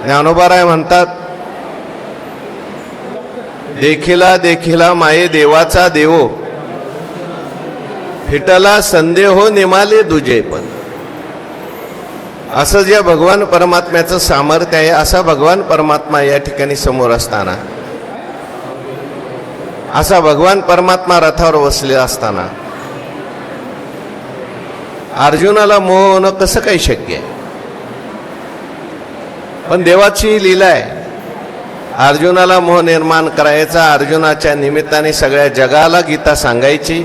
ज्ञानोबाराय म्हणतात, देखिला देखिला माये देवाचा देवो, फिटला संदेहो निमाले दुजे पण. असं जे भगवान परमात्म्याचं सामर्थ्य आहे, असा भगवान परमात्मा या ठिकाणी समोर असताना, असा भगवान परमात्मा रथावर बसलेला असताना अर्जुनाला मोह होणं कसं काही शक्य आहे? पण देवाची लीला आहे. अर्जुनाला मोह निर्माण करायचा, अर्जुनाच्या निमित्ताने सगळ्या जगाला गीता सांगायची.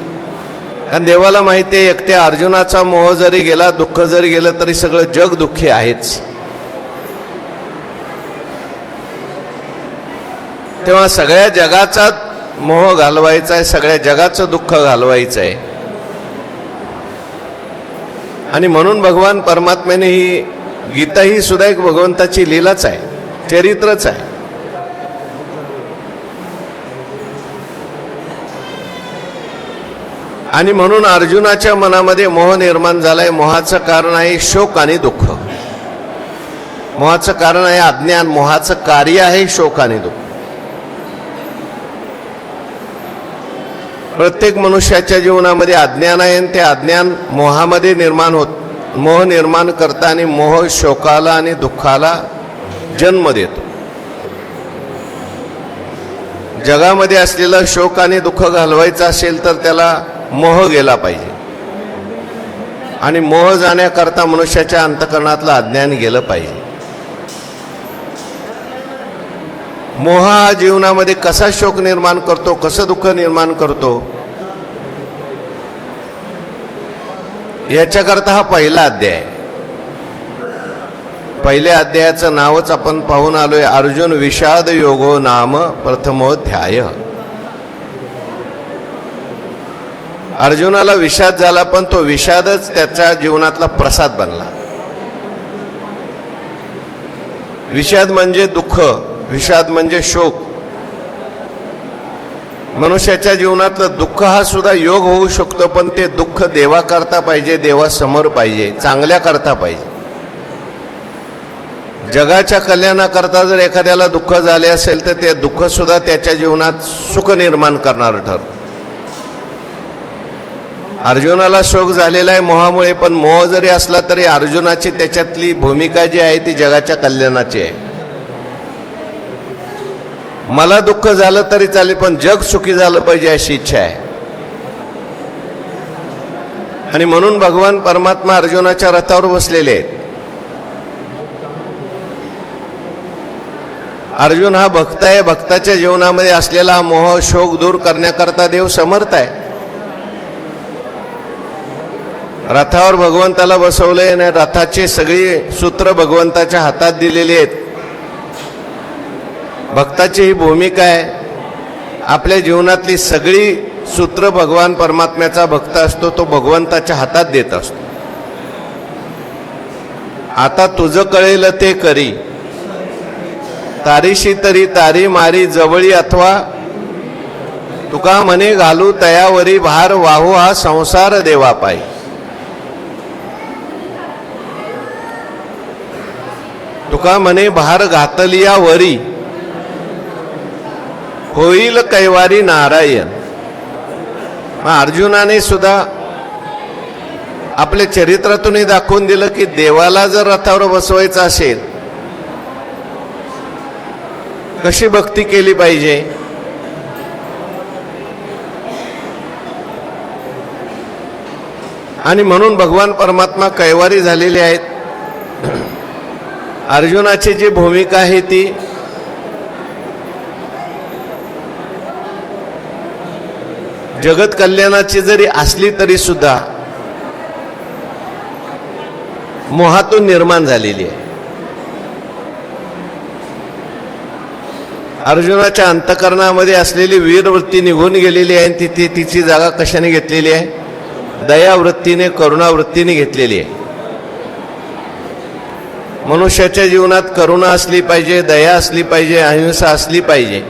कारण देवाला माहिती आहे, एकट्या अर्जुनाचा मोह जरी गेला, दुःख जरी गेलं, तरी सगळं जग दुःखी आहेच. तेव्हा सगळ्या जगाचा मोह घालवायचा आहे, सगळ्या जगाचं दुःख घालवायचं आहे. आणि म्हणून भगवान परमात्म्याने ही गीता ही सुद्धा एक भगवंताची लीलाच आहे, चरित्रच आहे. आणि म्हणून अर्जुनाच्या मनामध्ये मोह निर्माण झालाय. मोहाचं कारण आहे शोक आणि दुःख. मोहाचं कारण आहे अज्ञान, मोहाचं कार्य आहे शोक आणि दुःख. प्रत्येक मनुष्याच्या जीवनामध्ये अज्ञान आहे आणि ते अज्ञान मोहामध्ये मोह निर्माण करता आणि मोह शोकाला आणि दुःखाला जन्म देतो. जगामध्ये असलेला शोक आणि दुःख घालवायचं असेल तर त्याला मोह गेला पाहिजे. आणि मोह जाण्याकरता मनुष्याच्या अंतःकरणातलं अज्ञान गेलं पाहिजे. मोह हा जीवनामध्ये कसा शोक निर्माण करतो, कसं दुःख निर्माण करतो, याच्याकरता हा पहिला अध्याय. पहिल्या अध्यायाचं नावच आपण पाहून आलोय, अर्जुन विषाद योगो नाम प्रथमोध्याय. अर्जुनाला विषाद झाला, पण तो विषादच त्याच्या जीवनातला प्रसाद बनला. विषाद म्हणजे दुःख, विषाद म्हणजे शोक. मनुष्याच्या जीवनातलं दुःख हा सुद्धा योग होऊ शकतो, पण ते दुःख देवाकरता पाहिजे, देवासमोर पाहिजे, चांगल्या करता पाहिजे. जगाच्या कल्याणाकरता जर एखाद्याला दुःख झाले असेल तर ते दुःख सुद्धा त्याच्या जीवनात सुख निर्माण करणारं ठरतं. अर्जुनाला शोक झालेला आहे मोहामुळे, पण मोह जरी असला तरी अर्जुनाची त्याच्यातली भूमिका जी आहे ती जगाच्या कल्याणाची आहे. मला दुःख झालं तरी चालेल, पण जग सुखी झालं पाहिजे अशी इच्छा आहे. आणि म्हणून भगवान परमात्मा अर्जुनाच्या रथावर बसलेले आहेत. अर्जुन हा भक्त आहे. भक्ताच्या जीवनामध्ये असलेला मोह शोक दूर करण्याकरता देव समर्थ आहे. रथावर भगवंताला बसवले आणि रथाची सगळी सूत्र भगवंताच्या हातात दिलेली आहेत. भक्ताची ही भूमिका आहे. आपल्या जीवनातली सगळी सूत्र भगवान परमात्म्याचा भक्त असतो, तो भगवंताच्या हातात देत असतो. आता तुझं कळेल ते करी, तारीशी तरी तारी मारी जवळी, अथवा तुका म्हणे घालू तयावरी भार, वाहू हा संसार देवा पायी. तुका म्हणे भार घातलिया वरी, होईल कैवारी नारायण. अर्जुनाने सुद्धा आपल्या चरित्रातूनही दाखवून दिलं की देवाला जर रथावर बसवायचं असेल कशी भक्ती केली पाहिजे. आणि म्हणून भगवान परमात्मा कैवारी झालेले आहेत. अर्जुनाची जी भूमिका आहे ती जगत कल्याणाची जरी असली तरी सुद्धा मोहातून निर्माण झालेली आहे. अर्जुनाच्या अंतःकरणामध्ये असलेली वीरवृत्ती निघून गेलेली आहे. तिथे तिची जागा कशाने घेतलेली आहे? दयावृत्तीने, करुणावृत्तीने घेतलेली आहे. मनुष्याच्या जीवनात करुणा असली पाहिजे, दया असली पाहिजे, अहिंसा असली पाहिजे.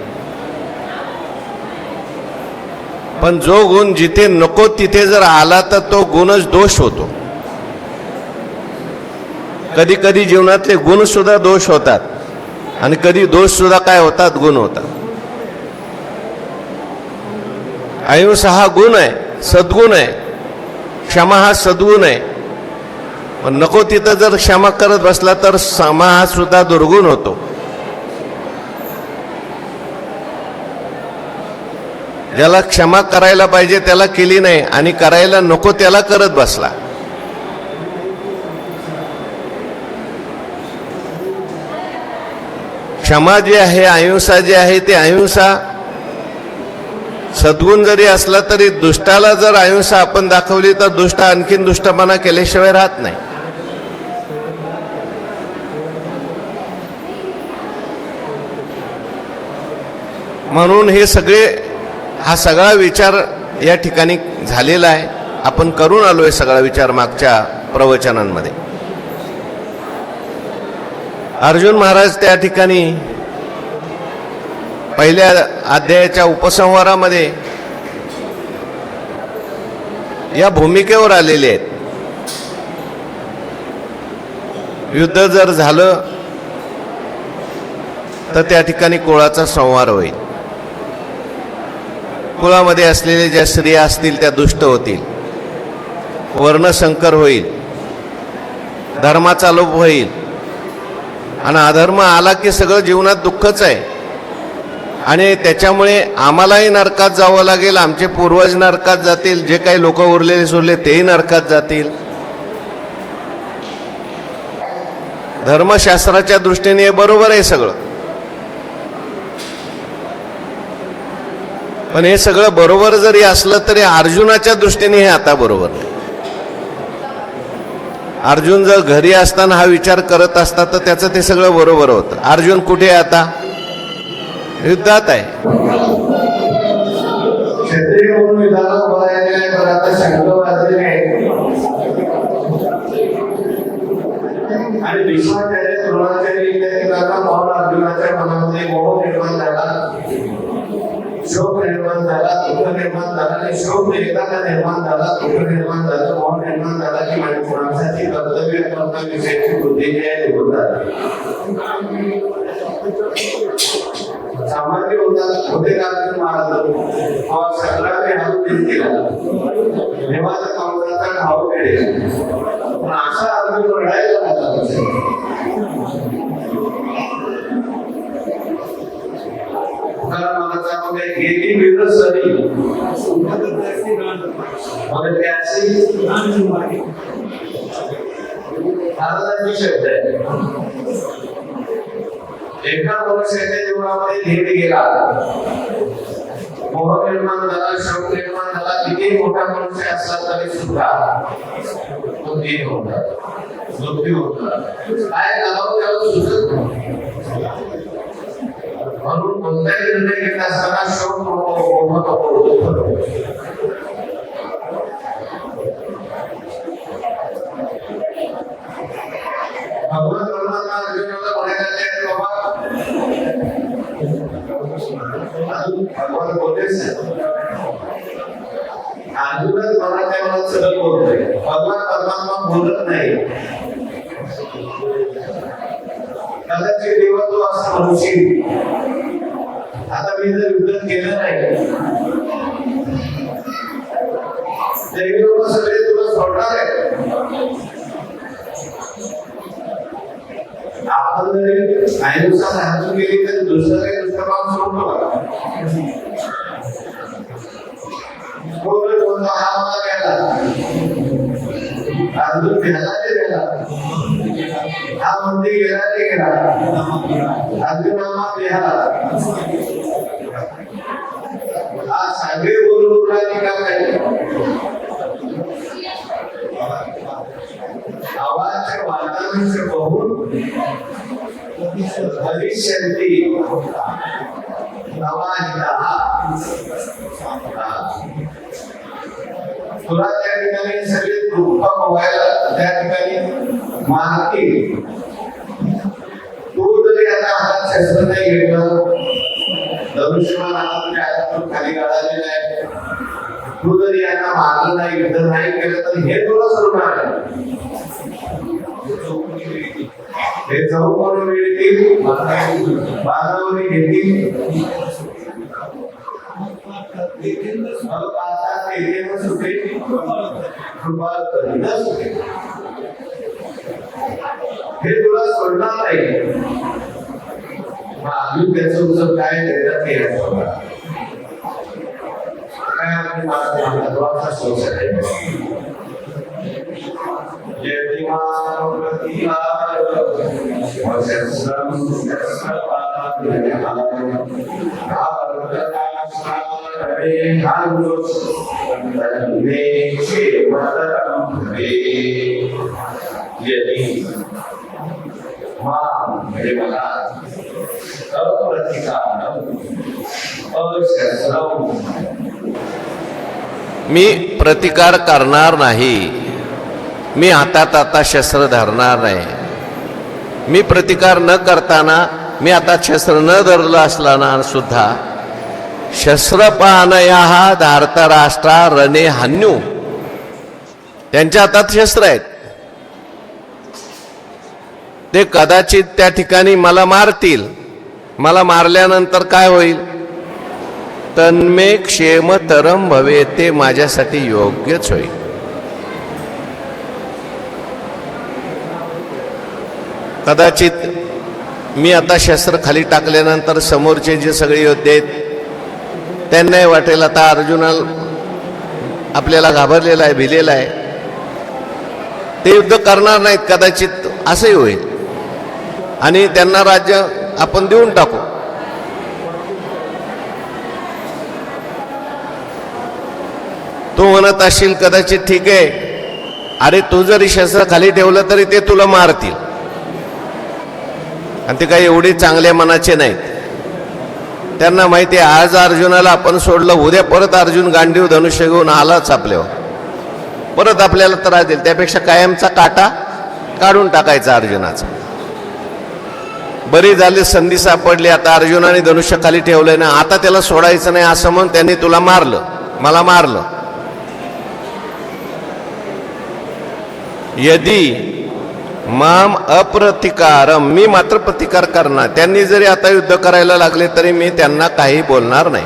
पण जो गुण जिथे नको तिथे जर आला तर तो गुणच दोष होतो. कधी कधी जीवनातले गुण सुद्धा दोष होतात. आणि कधी दोष सुद्धा काय होतात, गुण होतात. अहिंसा हा गुण आहे, सद्गुण आहे. क्षमा हा सद्गुण आहे. पण नको तिथं जर क्षमा करत बसला तर क्षमा हा सुद्धा दुर्गुण होतो. ज्याला क्षमा करायला पाहिजे त्याला केली नाही आणि करायला नको त्याला करत बसला. क्षमा जी आहे, अहिंसा जी आहे, ती अहिंसा सद्गुण जरी असला तरी दुष्टाला जर अहिंसा आपण दाखवली तर दुष्ट आणखीन दुष्टपणा केल्याशिवाय राहत नाही. म्हणून हे सगळे हा सगळा विचार या ठिकाणी झालेला आहे. आपण करून आलोय सगळा विचार मागच्या प्रवचनांमध्ये. अर्जुन महाराज त्या ठिकाणी पहिल्या अध्यायाच्या उपसंहारामध्ये या भूमिकेवर आलेले आहेत. युद्ध जर झालं तर त्या ठिकाणी कुळाचा संहार होईल. कुळामध्ये असलेल्या ज्या स्त्रिया असतील त्या दुष्ट होतील, वर्णसंकर होईल, धर्माचा लोप होईल आणि अधर्म आला की सगळं जीवनात दुःखच आहे. आणि त्याच्यामुळे आम्हालाही नरकात जावं लागेल, आमचे पूर्वज नरकात जातील, जे काही लोक उरलेले सोडले तेही नरकात जातील. धर्मशास्त्राच्या दृष्टीने हे बरोबर आहे सगळं. पण हे सगळं बरोबर जरी असलं तरी अर्जुनाच्या दृष्टीने हे आता बरोबर नाही. अर्जुन जर घरी असताना हा विचार करत असता तर त्याचं ते सगळं बरोबर होतं. अर्जुन कुठे आहे आता? युद्धात आहे. क्षत्रिय म्हणून युद्धाला उभा राहिलेला आहे. तर आता शंख वाजलेले आहे आणि भीष्माचार्य द्रोणाचार्य इत्यादी मोह अर्जुनाच्या मनामध्ये मोह निर्माण झाला, शोक निर्माण झाला, दुःख निर्माण झाला. आणि शोक एकदा निर्माण झाला, दुःख निर्माण झालं, मोह निर्माण झाला की माणसाची कर्तव्याविषयीची बुद्धी जी आहे निघून जाते. सामान्य होते अर्जुन महाराज सगळ्यांनी हातून केला तेव्हा तर कमलाचा भाव केले. पण असा अर्जुन रडायला लागला. गेली विरसरी मग त्याची भारताची शब्द आहे. एका मनुष्याच्या जीवनामध्ये धीर गेला, मोह निर्माण झाला, शोक निर्माण झाला, किती मोठा मनुष्य असला तरी सुद्धा तो धीर होता, मृत्यू होता. काय करावं त्याला सुचत नाही. म्हणून कोणताही निर्णय घेत असताना शोक नको, मोह नको, दुःख नको. भगवान परमात्मा अर्जुनाला म्हणायचे आहे बाबा, भगवान बोलतेच अर्जुनच मनाच्या मनात सगळं बोलतोय. भगवान परमात्मा बोलत नाही. कदाचित देवा तू असं म्हणशील, आता मी जर युद्ध केलं नाही तर लोक सगळे तुला सोडणार आहे. आपण जरी अहिंसा धारण केली तर दुसरं काही दुष्टभाव सोडतो का? हा मला गेला, अर्जुन गेला ते गेला, हा मंदिर गेला ते गेला, अर्जुनामा गेला, हा सगळे बोलून निकाल नाही. आवाज वातावरण बघून भविष्यंती तुला त्या ठिकाणी सगळे दुःख व्हायला त्या ठिकाणी मानतील. तू जरी आता हातात शस्त्र नाही घेतलं, धनुष्यबाण हातातून खाली काढलेला आहे, तू जरी यांना मारलं नाही, युद्ध नाही केलं तर हे तुला सोडणार आहे. हे चौकोन मिळतील बाणावरी घेतील मग आता तेथे सुटे कृपा करीत सुटे हे तुला सोडणार नाही अजून त्याचं तुझं काय त्याच्यात केलं काय आपण महत्वाचा सोच आहे मी प्रतिकार करणार नाही, मी हातात आता शस्त्र धरणार नाही. मी प्रतिकार न करताना मी आता शस्त्र न धरलं असताना सुद्धा शस्त्र पाहणया हा धारता राष्ट्रा रणे हान्यू, त्यांच्या हातात शस्त्र आहेत. ते कदाचित त्या ठिकाणी मला मारतील. मला मारल्यानंतर काय होईल? तन्मे क्षेमतरम भवे, ते माझ्यासाठी योग्यच होईल. कदाचित मी आता शस्त्र खाली टाकल्यानंतर समोरचे जे सगळे योद्धे आहेत त्यांनाही वाटेल आता अर्जुना आपल्याला घाबरलेला आहे, भिलेला आहे, ते युद्ध करणार नाहीत. कदाचित असंही होईल आणि त्यांना राज्य आपण देऊन टाकू. तू म्हणत असशील कदाचित ठीक आहे, अरे तू जरी शस्त्र खाली ठेवलं तरी ते तुला मारतील आणि ते काही एवढे चांगल्या मनाचे नाहीत. त्यांना माहिती आहे आज अर्जुनाला आपण सोडलं, उद्या परत अर्जुन गांडीव धनुष्य घेऊन आलाच आपल्यावर, परत आपल्याला त्रास देईल. त्यापेक्षा कायमचा काटा काढून टाकायचा अर्जुनाचा. बरी झाली संधी सापडली, आता अर्जुनाने धनुष्य खाली ठेवलंय ना, आता त्याला सोडायचं नाही असं म्हणून त्यांनी तुला मारलं, मला मारलं. यदी माम अप्रतिकारम, मी मात्र प्रतिकार करणार. त्यांनी जरी आता युद्ध करायला लागले तरी मी त्यांना काही बोलणार नाही,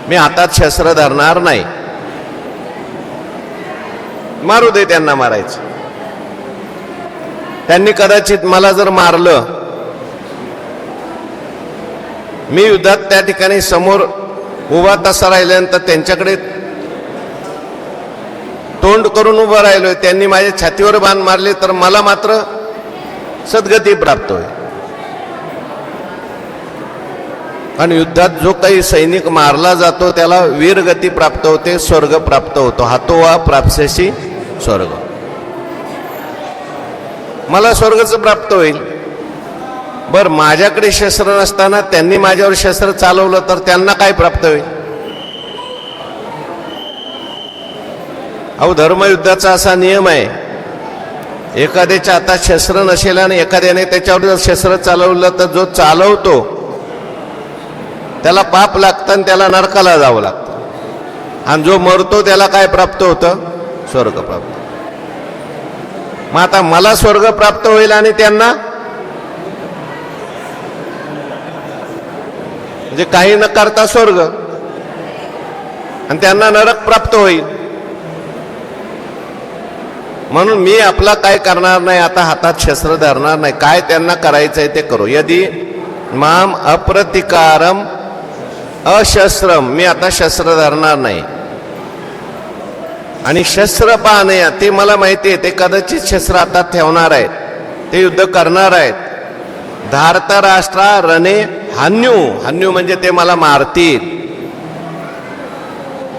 मी हातात शस्त्र धरणार नाही. मारू दे त्यांना मारायचं. त्यांनी कदाचित मला जर मारलं, मी युद्धात त्या ठिकाणी समोर उभा तसा राहिल्यानंतर त्यांच्याकडे तोंड करून उभं राहिलोय, त्यांनी माझ्या छातीवर बाण मारले तर मला मात्र सद्गती प्राप्त होईल. आणि युद्धात जो काही सैनिक मारला जातो त्याला वीरगती प्राप्त होते, स्वर्ग प्राप्त होतो. हातो वा प्राप्स्यसी स्वर्ग, मला स्वर्गच प्राप्त होईल. बर, माझ्याकडे शस्त्र नसताना त्यांनी माझ्यावर शस्त्र चालवलं तर त्यांना काय प्राप्त होईल? अहो, धर्मयुद्धाचा असा नियम आहे, एखाद्याच्या हातात शस्त्र नसेल आणि एखाद्याने त्याच्यावर जर शस्त्र चालवलं तर जो चालवतो त्याला पाप लागतं आणि त्याला नरकाला जावं लागतं, आणि जो मरतो त्याला काय प्राप्त होतं? स्वर्ग प्राप्त. मग आता मला स्वर्ग प्राप्त होईल आणि त्यांना म्हणजे काही न करता स्वर्ग, आणि त्यांना नरक प्राप्त होईल. म्हणून मी आपला काय करणार नाही, आता हातात शस्त्र धरणार नाही. काय त्यांना करायचंय ते करू. यदि माम अप्रतिकारम अशस्त्रम, मी आता शस्त्र धरणार नाही. आणि शस्त्र पाहणया, ते मला माहिती आहे ते कदाचित शस्त्र हातात ठेवणार आहेत, ते युद्ध करणार आहेत. धारता राष्ट्रा रणे हान्यू, हान्यू म्हणजे ते मला मारतील.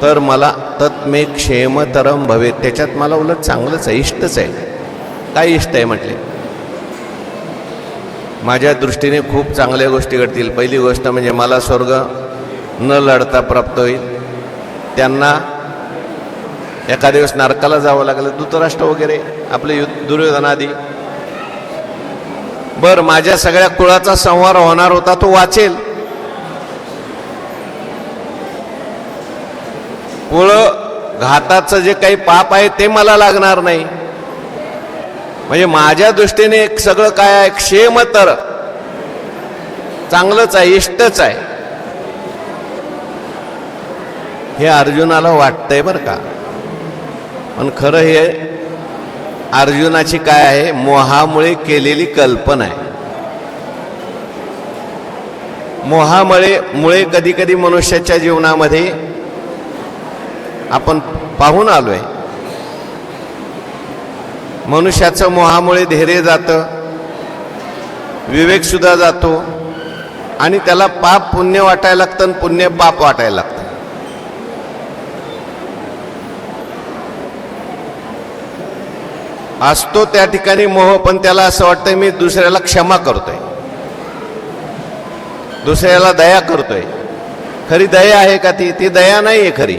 तर मला तत्मे क्षेमतरम भवेत, त्याच्यात मला उलट चांगलंच आहे, इष्टच आहे. काय इष्ट आहे म्हटले? माझ्या दृष्टीने खूप चांगल्या गोष्टी घडतील. पहिली गोष्ट म्हणजे मला स्वर्ग न लढता प्राप्त होईल. त्यांना एका दिवस नरकाला जावं लागलं, धृतराष्ट्र वगैरे आपले दुर्योधनादी. बर, माझ्या सगळ्या कुळाचा संहार होणार होता तो वाचेल. कुळ घाताचं जे काही पाप आहे ते मला लागणार नाही. म्हणजे माझ्या दृष्टीने एक सगळं काय आहे, क्षेम तर चांगलंच आहे, इष्टच आहे, हे अर्जुनाला वाटतंय बरं का. पण खरं हे अर्जुनाची काय आहे, मोहामुळे केलेली कल्पना आहे. मोहामुळे कधी कधी मनुष्याच्या जीवनामध्ये आपण पाहून आलोय, मनुष्याचं मोहामुळे धैर्य जातं, विवेक सुद्धा जातो आणि त्याला पाप पुण्य वाटायला लागतं आणि पुण्य पाप वाटायला लागतं. असतो त्या ठिकाणी मोह, पण त्याला असं वाटतंय मी दुसऱ्याला क्षमा करतोय, दुसऱ्याला दया करतोय. खरी दया आहे का ती दया नाही आहे, खरी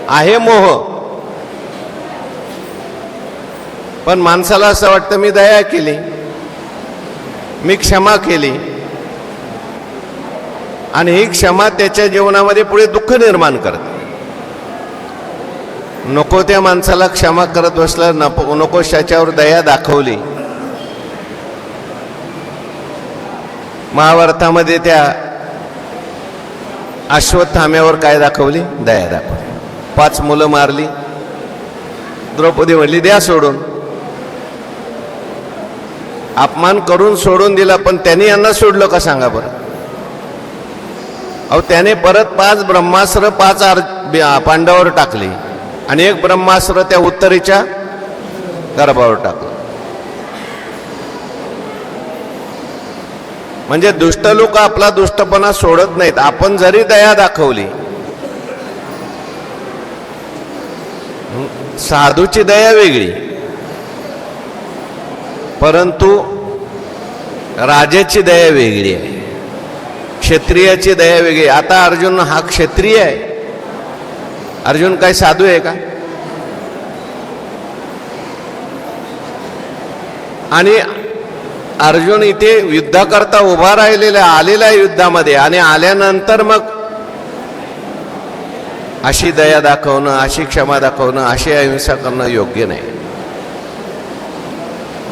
आहे मोह. पण माणसाला असं वाटतं मी दया केली, मी क्षमा केली, आणि ही क्षमा त्याच्या जीवनामध्ये पुढे दुःख निर्माण करते. नको त्या माणसाला क्षमा करत बसलं, नको त्याच्यावर दया दाखवली. महाभारतामध्ये त्या अश्वत्थाम्यावर काय दाखवली, दया दाखवली. 5 मुलं मारली, द्रौपदी म्हणली द्या सोडून, अपमान करून सोडून दिला. पण त्यांनी यांना सोडलं का सांगा बरं. अहो त्याने परत 5 ब्रह्मास्त्र 5 पांडवावर टाकली आणि 1 ब्रह्मास्त्र त्या उत्तरेच्या गर्भावर टाकलं. म्हणजे दुष्ट लोक आपला दुष्टपणा सोडत नाहीत. आपण जरी दया दाखवली, साधूची दया वेगळी, परंतु राजाची दया वेगळी आहे, क्षत्रियाची दया वेगळी. आता अर्जुन हा क्षत्रिय आहे, अर्जुन काय साधू आहे का. आणि अर्जुन इथे युद्धाकरता उभा राहिलेला, आलेला आहे युद्धामध्ये, आणि आल्यानंतर मग अशी दया दाखवणं, अशी क्षमा दाखवणं, अशी अहिंसा करणं योग्य नाही.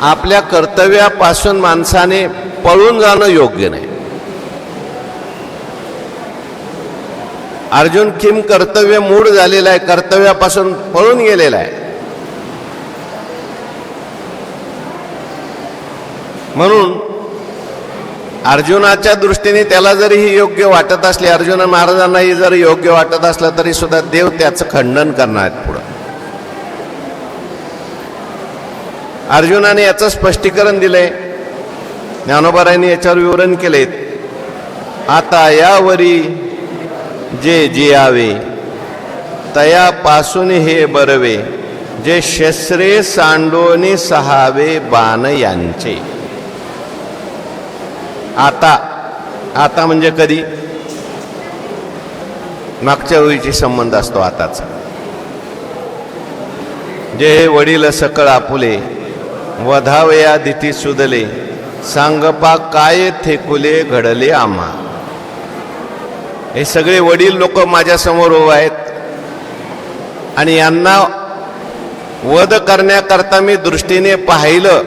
आपल्या कर्तव्यापासून माणसाने पळून जाणं योग्य नाही. अर्जुन किम कर्तव्य मूढ झालेला आहे, कर्तव्यापासून पळून गेलेला आहे. म्हणून अर्जुनाच्या दृष्टीने त्याला जरी ही योग्य वाटत असली, अर्जुन महाराजांनाही जर योग्य वाटत असलं, तरी सुद्धा देव त्याचं खंडन करणार आहेत पुढं. अर्जुनाने याचं स्पष्टीकरण दिलंय, ज्ञानोबारायांनी याच्यावर विवरण केले. आता यावरी जे जियावे, तयापासून हे बरवे, जे शस्त्रे सांडोनी सहावे बाण यांचे. आता म्हणजे कधी, मागच्या वेळीची संबंध असतो आताचा. जे वडील सकळ आपुले, वधावया दिती सुदले, सांगपा काय थेकुले घडले आम्हा. हे सगळे वडील लोक माझ्या समोर उभे आहेत आणि यांना वध करण्याकरता मी दृष्टीने पाहिलं.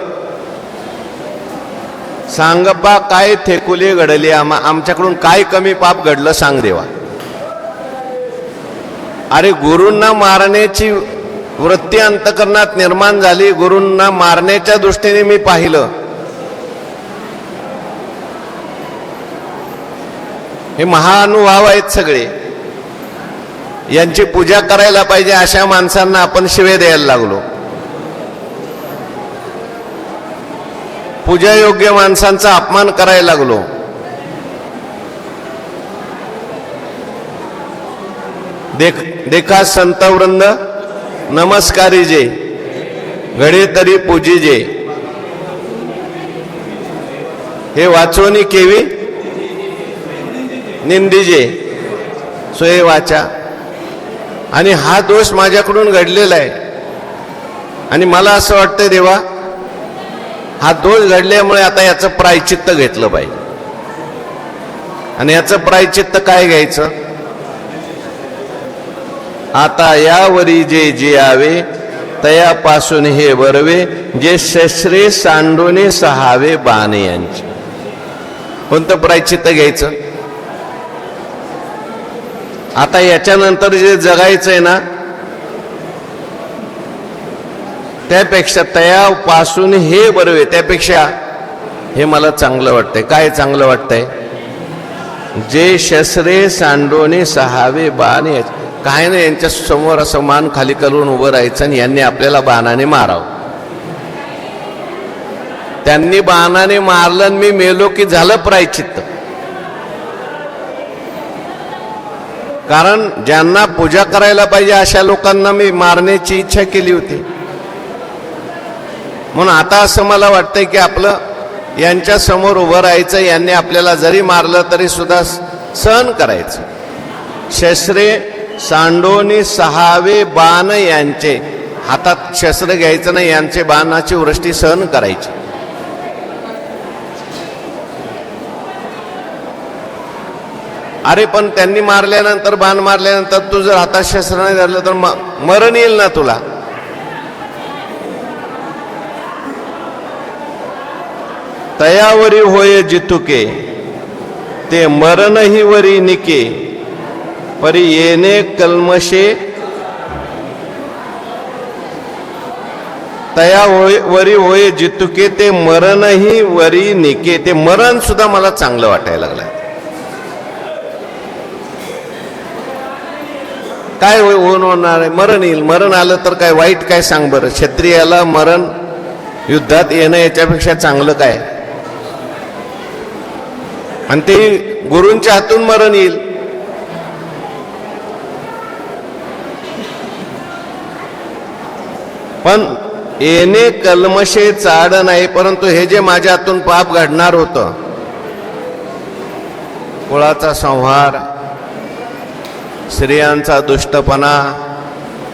सांगपा काय थेकुले घडले आम्हा, आमच्याकडून काय कमी पाप घडलं सांग देवा. अरे गुरूंना मारण्याची वृत्ती अंतकरणात निर्माण झाली, गुरूंना मारण्याच्या दृष्टीने मी पाहिलं. हे महानुभाव आहेत सगळे, यांची पूजा करायला पाहिजे. अशा माणसांना आपण शिवे द्यायला लागलो. पूजा योग्य माणसांचा अपमान करायला लागलो. देखा संतवृंद नमस्कारी जे, घडे तरी पूजी जे. हे वाचोनी केवी निंदीजे सोय वाचा. आणि हा दोष माझ्याकडून घडलेला आहे आणि मला असं वाटतं देवा, हा दोष घडल्यामुळे आता याचं प्रायचित्त घेतलं पाहिजे. आणि याचं प्रायचित्त काय घ्यायचं. आता यावरी जे जियावे, तयापासून हे बरवे जे शस्त्रे सांडूने सहावे बाणे यांचे. कोणतं प्रायश्चित्त घ्यायचं? आता याच्यानंतर जे जगायचंय ना, त्यापेक्षा तयापासून हे बरवे, त्यापेक्षा हे मला चांगलं वाटतंय. काय चांगलं वाटतंय? जे शस्त्रे सांडोने सहावे बाण. काय नाही, यांच्या समोर असं मान खाली करून उभं राहायचं आणि यांनी आपल्याला बाणाने मारावं. त्यांनी बाणाने मारलं आणि मी मेलो की झालं प्रायश्चित्त. कारण ज्यांना पूजा करायला पाहिजे अशा लोकांना मी मारण्याची इच्छा केली होती. म्हणून आता असं मला वाटतंय की आपलं यांच्या समोर उभं राहायचं, यांनी आपल्याला जरी मारलं तरी सुद्धा सहन करायचं. शस्त्रे सांडोनी सहावे बाण यांचे, हातात शस्त्र घ्यायचं नाही, यांचे बाणाची वृष्टी सहन करायची. अरे पण त्यांनी मारल्यानंतर, बाण मारल्यानंतर तू जर हातात शस्त्र नाही धरलं तर मरण येईल ना तुला. तयावरी होय जितुके ते मरणही वरी निके परी येणे कल्मशे. तयावरी होय जितुके ते मरणही वरी निके. ते मरण सुद्धा मला चांगलं वाटायला लागलं. काय होऊन होणार आहे? मरण येईल. मरण आलं तर काय वाईट काय सांग बरं? क्षत्रियाला मरण युद्धात येणं याच्यापेक्षा चांगलं काय? आणि ते गुरूंच्या हातून मरण येईल. पण येणे कल्मशे चाड नाही. परंतु हे जे माझ्या हातून पाप घडणार होतं, कुळाचा संहार, स्त्रियांचा दुष्टपणा,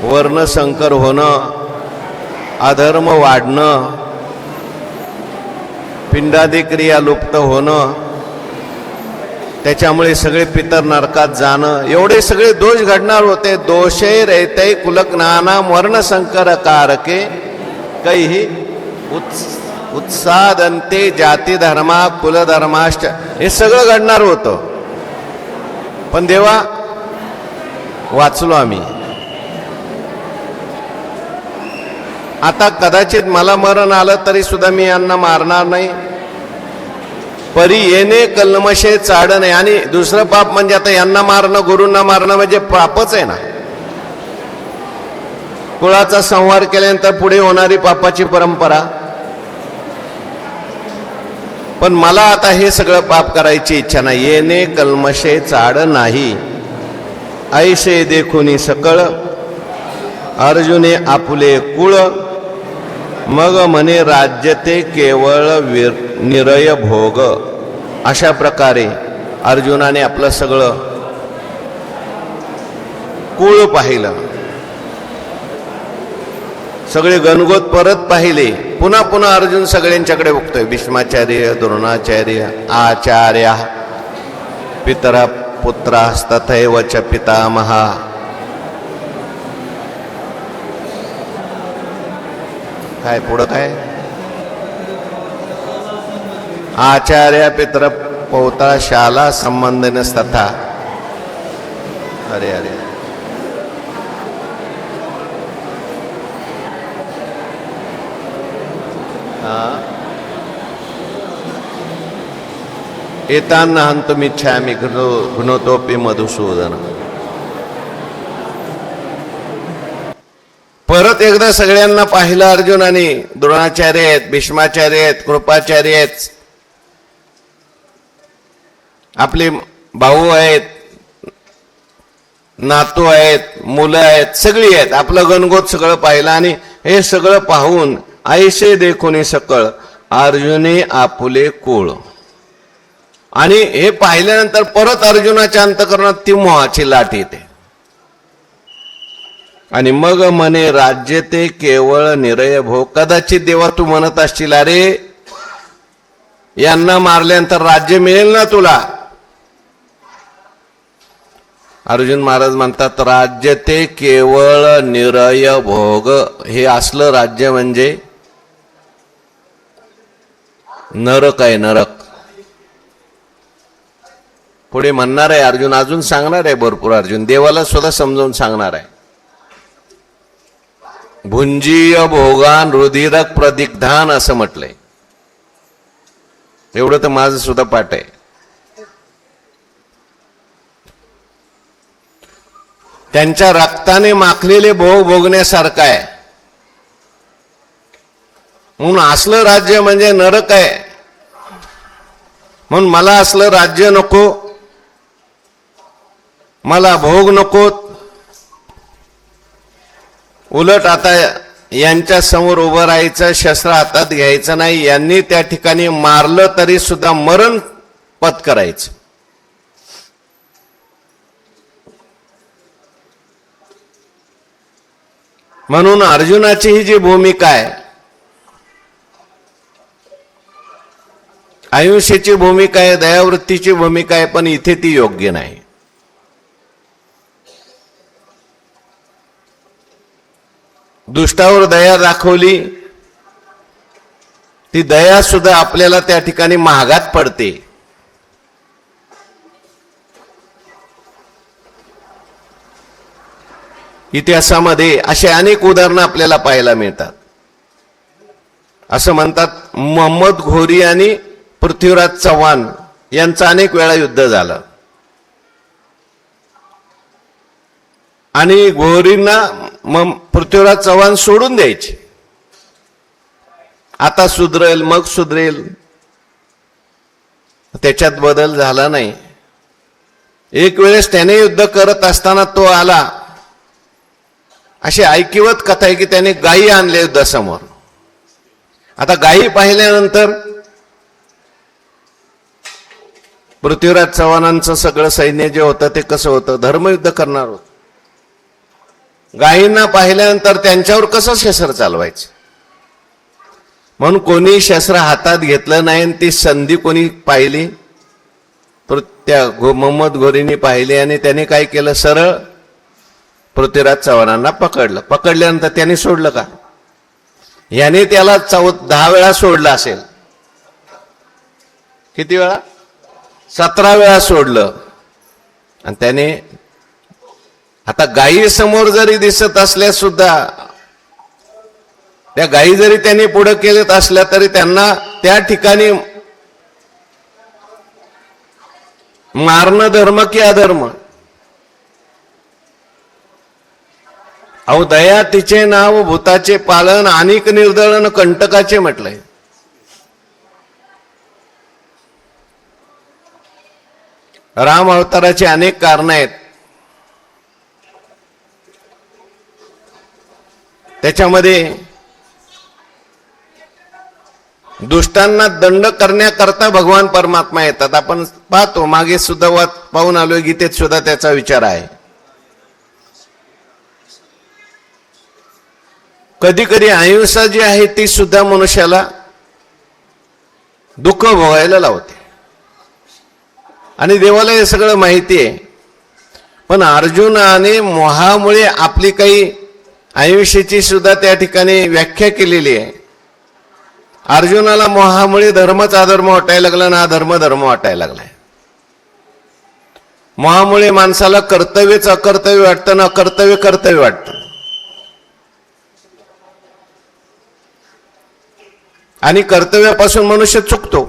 वर्णसंकर होणं, अधर्म वाढणं, पिंडादी क्रिया लुप्त होणं, त्याच्यामुळे सगळे पितर नरकात जाणं, एवढे सगळे दोष घडणार होते. दोषे रहितै कुलज्ञाना वर्णसंकर कारके कैही उत्सादंते जाती धर्मा कुलधर्माश्च. हे सगळं घडणार होतं. पण देवा वाचलो आम्ही. आता कदाचित मला मरण आलं तरी सुद्धा मी यांना मारणार नाही. परी येणे कल्मशे चाड नाही. आणि दुसरं पाप म्हणजे आता यांना मारणं, गुरूंना मारणं म्हणजे पापच आहे ना. कुळाचा संहार केल्यानंतर पुढे होणारी पापाची परंपरा. पण मला आता हे सगळं पाप करायची इच्छा नाही. येणे कल्मशे चाड नाही. ऐसे देखुनी सकळ अर्जुने आपुले कुळ मग म्हणे राज्य ते केवळ निरय भोग. अशा प्रकारे अर्जुनाने आपलं सगळं कुळ पाहिलं, सगळे गणगोत परत पाहिले. पुन्हा पुन्हा अर्जुन सगळ्यांच्याकडे बघतोय. भीष्माचार्य, द्रोणाचार्य, आचार्य, पितरा पुत्रास्तथैव च पितामहा. काय पुढं काय? आचार्य पितर पौता शाला संबंधनस्तथा. अरे अरे, एतान्न हन्तुमिच्छामि घ्नोतोऽपि मधुसूदन. परत एकदा सगळ्यांना पाहिलं अर्जुनाने. द्रोणाचार्य आहेत, भीष्माचार्य आहेत, कृपाचार्य आहेत, आपले भाऊ आहेत, नातू आहेत, मुलं आहेत, सगळी आहेत. आपलं गणगोत सगळं पाहिलं. आणि हे सगळं पाहून ऐसे देखुनी सकळ अर्जुने आपुले कुळ. आणि हे पाहिल्यानंतर परत अर्जुनाच्या अंतःकरणात ती मोहाची लाट येते. आणि मग म्हणे राज्य ते केवळ निरय भोग. कदाचित देवा तू म्हणत असशील, अरे यांना मारल्यानंतर राज्य मिळेल ना तुला. अर्जुन महाराज म्हणतात, राज्य ते केवळ निरय भोग. हे असलं राज्य म्हणजे नरक आहे, नरक. पुढे म्हणणार आहे अर्जुन, अजून सांगणार आहे भरपूर. अर्जुन देवाला सुद्धा समजावून सांगणार आहे. भुंजीय भोगान रुधिरक प्रदिग्धान असं म्हटलंय. एवढं तर माझं सुद्धा पाठ आहे. त्यांच्या रक्ताने माखलेले भोग भोगण्यासारखं आहे. म्हणून असलं राज्य म्हणजे नरक आहे. म्हणून मला असलं राज्य नको, मला भोग नकोत. उलट आता यांच्या समोर उभं राहायचं, शस्त्र हातात घ्यायचं नाही. यांनी त्या ठिकाणी मारलं तरी सुद्धा मरण पत्करायचं. म्हणून अर्जुनाची ही जी भूमिका आहे, आयुष्याची भूमिका आहे, दयावृत्तीची भूमिका आहे, पण इथे ती योग्य नाही. दुष्टावर दया दाखवली, ती दया सुद्धा आपल्याला त्या ठिकाणी महागात पडते. इतिहासामध्ये असे अनेक उदाहरणं आपल्याला पाहायला मिळतात. असं म्हणतात, मोहम्मद घोरी आणि पृथ्वीराज चव्हाण यांचं अनेक वेळा युद्ध झालं आणि घोरींना पृथ्वीराज चव्हाण सोडून द्यायचे. आता सुधरेल, मग सुधरेल. त्याच्यात बदल झाला नाही. एक वेळेस त्याने युद्ध करत असताना तो आला. अशी ऐकिवत कथा आहे की त्याने गायी आणल्या युद्धासमोर. आता गायी पाहिल्यानंतर पृथ्वीराज चव्हाणांचं सगळं सैन्य जे होतं ते कसं होतं, धर्मयुद्ध करणार होतं. गायींना पाहिल्यानंतर त्यांच्यावर कसं शस्त्र चालवायचं म्हणून कोणी शस्त्र हातात घेतलं नाही. आणि ती संधी कोणी पाहिली, त्या मोहम्मद घोरीने पाहिली आणि त्याने काय केलं, सरळ पृथ्वीराज चव्हाणांना पकडलं. पकडल्यानंतर त्याने सोडलं का? याने त्याला 10 वेळा सोडलं असेल. किती वेळा? 17 वेळा सोडलं. आणि त्याने आता गायी समोर जरी दिसत असल्या सुद्धा, त्या गायी जरी त्यांनी पुढे केलेत असल्या तरी त्यांना त्या ठिकाणी मारणं धर्म की अधर्म? अहो, दया तिचे नाव भूताचे पालन, अनेक निर्दळन कंटकाचे म्हटलंय. राम अवताराचे अनेक कारण आहेत. त्याच्यामध्ये दुष्टांना दंड करण्याकरता भगवान परमात्मा येतात. आपण पाहतो, मागे सुद्धा पाहून आलोय, गीतेत सुद्धा त्याचा विचार आहे. कधी कधी अहिंसा जी आहे ती सुद्धा मनुष्याला दुःख भोगायला लावते. आणि देवाला हे सगळं माहिती आहे. पण अर्जुनाने मोहामुळे आपली काही आयुष्याची सुद्धा त्या ठिकाणी व्याख्या केलेली आहे. अर्जुनाला मोहामुळे धर्मच अधर्म वाटायला लागला ना अधर्म धर्म वाटायला लागलाय. मोहामुळे माणसाला कर्तव्यच अकर्तव्य वाटतं ना अकर्तव्य कर्तव्य वाटतं. आणि कर्तव्यापासून मनुष्य चुकतो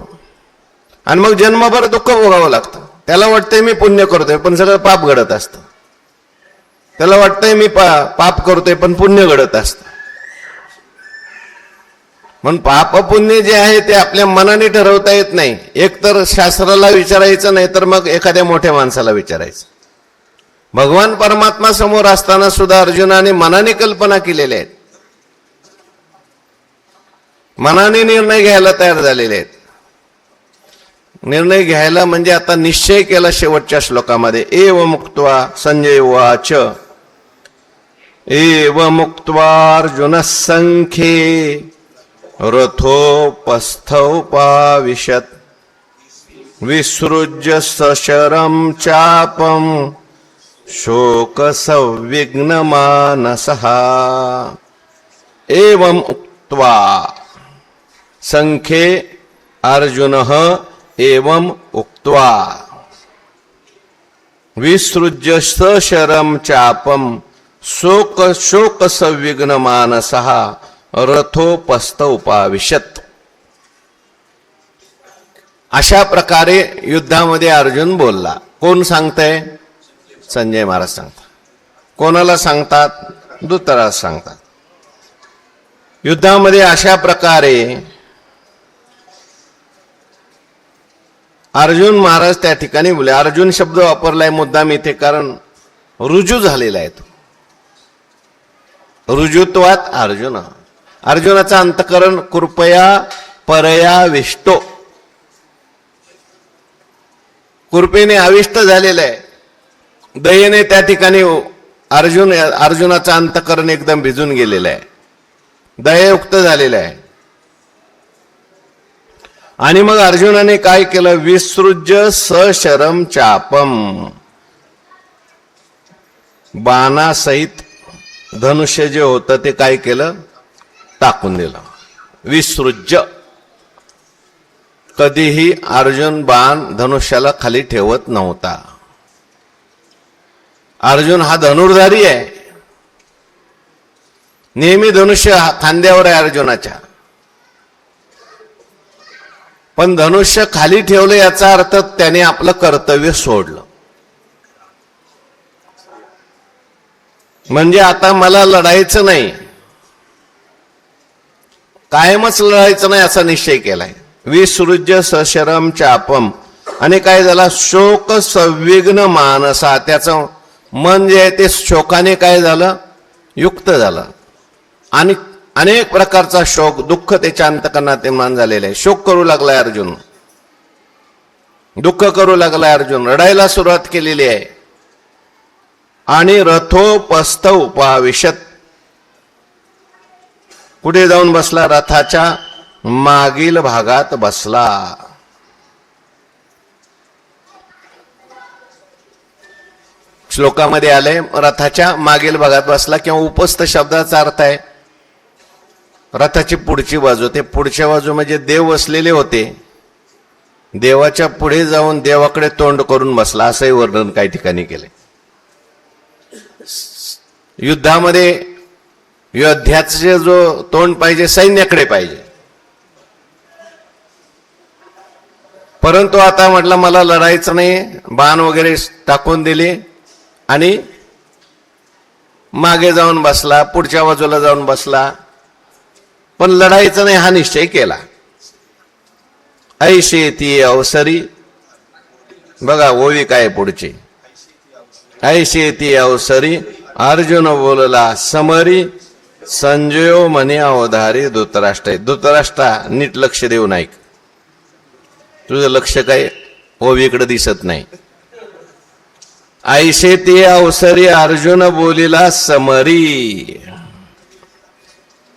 आणि मग जन्मभर दुःख भोगावं लागतं. त्याला वाटतंय मी पुण्य करतोय पण सगळं पाप घडत असतं. त्याला वाटतंय मी पाप करतोय पण पुण्य घडत असतं. म्हणून पाप पुण्य जे आहे ते आपल्या मनाने ठरवता येत नाही. एक तर शास्त्राला विचारायचं, नाही तर मग एखाद्या मोठ्या माणसाला विचारायचं. भगवान परमात्मा समोर असताना सुद्धा अर्जुनाने मनाने कल्पना केलेल्या आहेत. मनाने निर्णय घ्यायला तयार झालेले आहेत. निर्णय घ्यायला म्हणजे आता निश्चय केला शेवटच्या श्लोकामध्ये. एव मुक्त्वा संजय उवाच एव मुक्त्वार्जुनः संख्ये रथोपस्थौपाविशत् विसृज्य सशरं चापं शोक संविघ्न मानसः एवं उक्त्वा संख्ये अर्जुनः एवं उक्त्वा विसृज्य सशरं चापम शोक संविघ्न मानसः रथोपस्थ उपाविशत. अशा प्रकारे युद्धामध्ये अर्जुन बोलला. कोण सांगतंय? संजय महाराज सांगतात. कोणाला सांगतात? धृतराष्ट्र सांगतात. युद्धामध्ये अशा प्रकारे अर्जुन महाराज त्या ठिकाणी बोले. अर्जुन शब्द वापरलाय मुद्दाम इथे, कारण रुजू झालेला आहे तो. रुजुत्वात अर्जुन, अर्जुनाचं अंतकरण कृपया परया विष्टो, कृपेने आविष्ट झालेलं आहे. दयेने त्या ठिकाणी अर्जुनाचं अंतकरण एकदम भिजून गेलेलं आहे, दयायुक्त झालेलं आहे. आणि मग अर्जुनाने काय केलं? विसृज्य सशरम चापम, बाणासहित धनुष्य जे होतं ते काय केलं? टाकून दिलं. विसृज्य, कधीही अर्जुन बाण धनुष्याला खाली ठेवत नव्हता. अर्जुन हा धनुर्धारी आहे, नेहमी धनुष्य खांद्यावर आहे अर्जुनाच्या. पण धनुष्य खाली ठेवलं याचा अर्थ त्याने आपलं कर्तव्य सोडलं. म्हणजे आता मला लढायचं नाही, कायमच लढायचं नाही असा निश्चय केलाय. विसृज्य सशरम चापम, आणि काय झाला? शोक संविघ्न मानसा, त्याचं मन जे आहे ते शोकाने काय झालं? युक्त झालं. आणि अनेक प्रकारचा शोक, दुःख त्याच्या अंतकरणात निर्माण झालेलं आहे. शोक करू लागलाय अर्जुन, दुःख करू लागलाय अर्जुन, रडायला सुरुवात केलेली आहे. आणि रथोपस्थ उपाविशत, कुठे जाऊन बसला? रथाच्या मागील भागात बसला. श्लोकामध्ये आले रथाच्या मागील भागात बसला, किंवा उपस्थ शब्दाचा अर्थ आहे रथाची पुढची बाजू. ते पुढच्या बाजू म्हणजे देव बसलेले होते, देवाच्या पुढे जाऊन देवाकडे तोंड करून बसला, असंही वर्णन काही ठिकाणी केले. युद्धामध्ये योद्ध्याचे जो तोंड पाहिजे सैन्याकडे पाहिजे. परंतु आता म्हटलं मला लढायचं नाही, बाण वगैरे टाकून दिले आणि मागे जाऊन बसला, पुढच्या बाजूला जाऊन बसला. पण लढायचं नाही हा निश्चय केला. ऐशे ती अवसरी, बघा ओवी काय पुढची. ऐशे ती अवसरी अर्जुन बोलला समरी, संजयो म्हणे अवधारी धृतराष्ट्र. धृतराष्ट्रा नीट लक्ष देऊन ऐक, तुझं लक्ष काय ओवीकडे दिसत नाही. ऐशे ती अवसरी अर्जुन बोलिला समरी.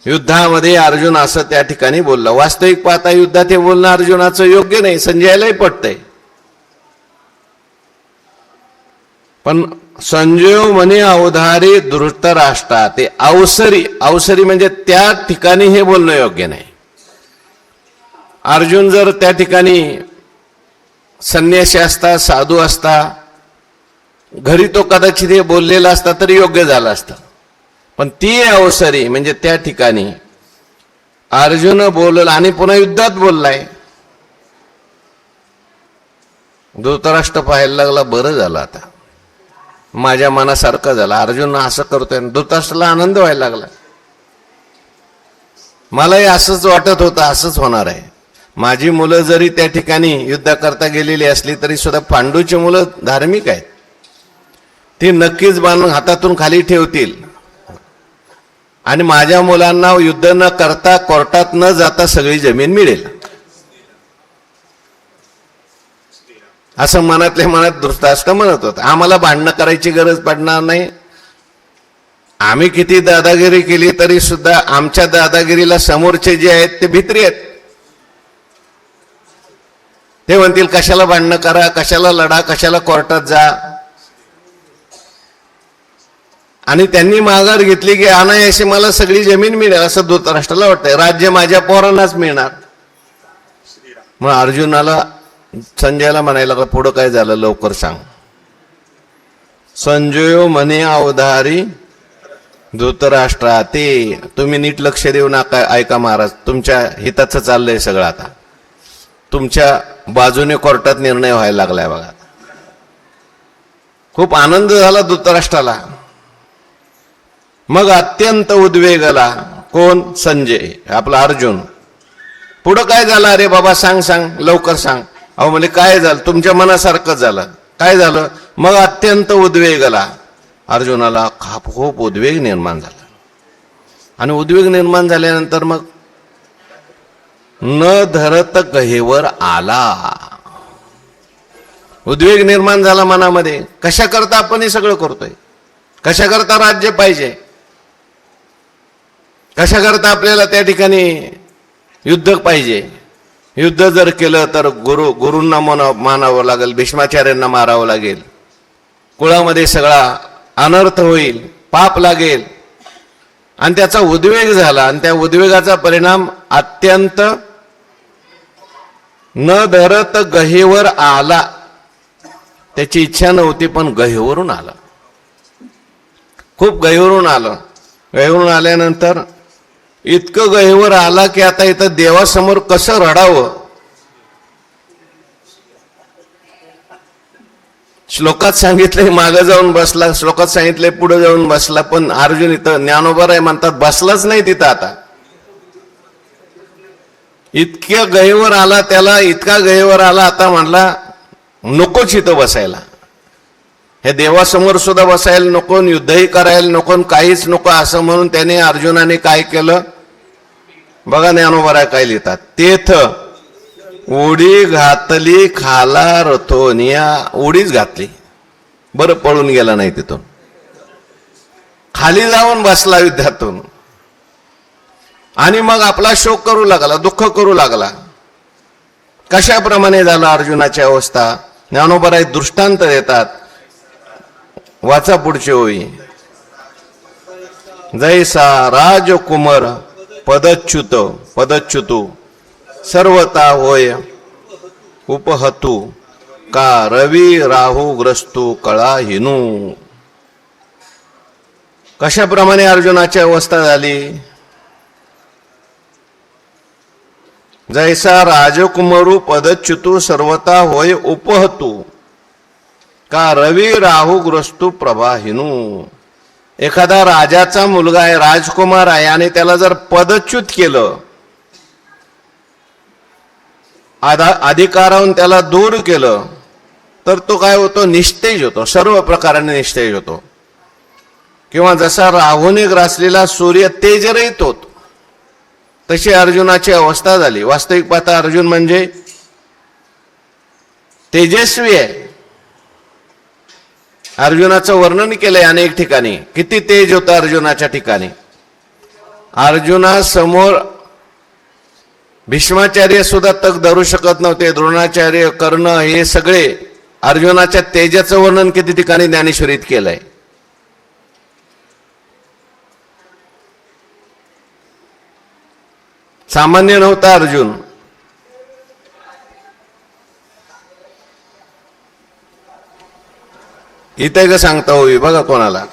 युद्धामध्ये अर्जुन असं त्या ठिकाणी बोलला. वास्तविक पाहता युद्धात हे बोलणं अर्जुनाचं योग्य नाही, संजयालाही पटतंय. पण संजय म्हणे अवधारी धृतराष्ट्रा, ते अवसरी, अवसरी म्हणजे त्या ठिकाणी हे बोलणं योग्य नाही. अर्जुन जर त्या ठिकाणी संन्यासी असता, साधू असता, घरी तो कदाचित हे बोललेला असता तरी योग्य झालं असतं. पण ती अवसरी म्हणजे त्या ठिकाणी अर्जुन बोलला आणि पुन्हा युद्धात बोललाय. धृतराष्ट्र पाहायला लागला, बरं झालं आता माझ्या मनासारखं झालं, अर्जुन असं करतोय. धृतराष्ट्राला आनंद व्हायला लागला. मलाही असंच वाटत होतं, असंच होणार आहे. माझी मुलं जरी त्या ठिकाणी युद्ध करता गेलेली असली तरी सुद्धा पांडूची मुलं धार्मिक आहेत, ती नक्कीच बाण हातातून खाली ठेवतील आणि माझ्या मुलांना युद्ध न करता कोर्टात न जाता सगळी जमीन मिळेल, असं मनातल्या मनात धृतराष्ट्र म्हणत होता. आम्हाला भांडणं करायची गरज पडणार नाही. आम्ही किती दादागिरी केली तरी सुद्धा आमच्या दादागिरीला समोरचे जे आहेत ते भित्री आहेत. ते म्हणतील कशाला भांडणं करा, कशाला लढा, कशाला कोर्टात जा. आणि त्यांनी माघार घेतली की अनायासे मला सगळी जमीन मिळेल असं धृतराष्ट्राला वाटतंय, राज्य माझ्या पोरांनाच मिळणार. मग अर्जुनाला संजयला म्हणायला लागला, पुढं काय झालं लवकर सांग. संजयो म्हणे अवधारी धृतराष्ट्रा, ते तुम्ही नीट लक्ष देऊ नका, ऐका महाराज, तुमच्या हिताचं चाललंय सगळं. आता तुमच्या बाजूने कोर्टात निर्णय व्हायला लागलाय बघा. खूप आनंद झाला धृतराष्ट्राला. मग अत्यंत उद्वेगाला कोण? संजय, आपला अर्जुन. पुढं काय झालं? अरे बाबा सांग सांग लवकर सांग. अहो म्हणजे काय झालं? तुमच्या मनासारखं झालं. काय झालं? मग अत्यंत उद्वेगाला अर्जुनाला खूप उद्वेग निर्माण झाला. आणि उद्वेग निर्माण झाल्यानंतर मग न धरत गहेवर आला. उद्वेग निर्माण झाला मनामध्ये. कशा करता आपण हे सगळं करतोय? कशा करता राज्य पाहिजे? कशा करता आपल्याला त्या ठिकाणी युद्ध पाहिजे? युद्ध जर केलं तर गुरूंना मानावं लागेल, भीष्माचार्यांना मारावं लागेल, कुळामध्ये सगळा अनर्थ होईल, पाप लागेल. आणि त्याचा उद्वेग झाला आणि त्या उद्वेगाचा परिणाम अत्यंत न धरत गहेवर आला. त्याची इच्छा नव्हती पण गहेवरून आला. खूप गहेवरून आलं. गहेवरून आल्यानंतर इतकं गहेवर आला की आता इथं देवासमोर कसं रडावं. श्लोकात सांगितलंय मागं जाऊन बसला, श्लोकात सांगितलंय पुढे जाऊन बसला, पण अर्जुन इथं ज्ञानोबा आहे म्हणतात बसलाच नाही तिथं. आता इतक्या गहेवर आला, त्याला इतका गहेवर आला आता म्हणला नकोच इथं बसायला. हे देवासमोर सुद्धा बसायला नको, युद्धही करायला नको, काहीच नको. असं म्हणून त्याने अर्जुनाने काय केलं बघा, ज्ञानोबा काय लिहितात. तेथ उडी घातली खाला रथोनिया. उडीच घातली, बरं पळून गेला नाही तिथून. खाली जाऊन बसला युद्धातून आणि मग आपला शोक करू लागला, दुःख करू लागला. कशाप्रमाणे झालं अर्जुनाची अवस्था? ज्ञानोबा दृष्टांत देतात. वाचा पुढचे ओळी. जैसा राजकुमार पदच्युतू सर्वता होय उपहतू का रवी राहू ग्रस्तू कळा हिनू. कशाप्रमाणे अर्जुनाची अवस्था झाली? जैसा राजकुमारू पदच्युतू सर्वता होय उपहतू का रवी राहू ग्रस्तू प्रभाहिनू. एखादा राजाचा मुलगा आहे, राजकुमार आहे, आणि त्याला जर पदच्युत केलं, अधिकाराहून त्याला दूर केलं, तर तो काय होतो? निस्तेज होतो, सर्व प्रकाराने निस्तेज होतो. किंवा जसा राहूने ग्रासलेला सूर्य तेजरहित होतो, तशी अर्जुनाची अवस्था झाली. वास्तविक पाहता अर्जुन म्हणजे तेजस्वी आहे. अर्जुनाचं वर्णन केलंय अनेक ठिकाणी, किती तेज होतं अर्जुनाच्या ठिकाणी. अर्जुनासमोर भीष्माचार्य सुद्धा तग धरू शकत नव्हते. द्रोणाचार्य, कर्ण, हे सगळे अर्जुनाच्या तेजाचं वर्णन किती ठिकाणी ज्ञानेश्वरीत केलंय. सामान्य नव्हता अर्जुन. इथे का सांगता होई बघा कोणाला.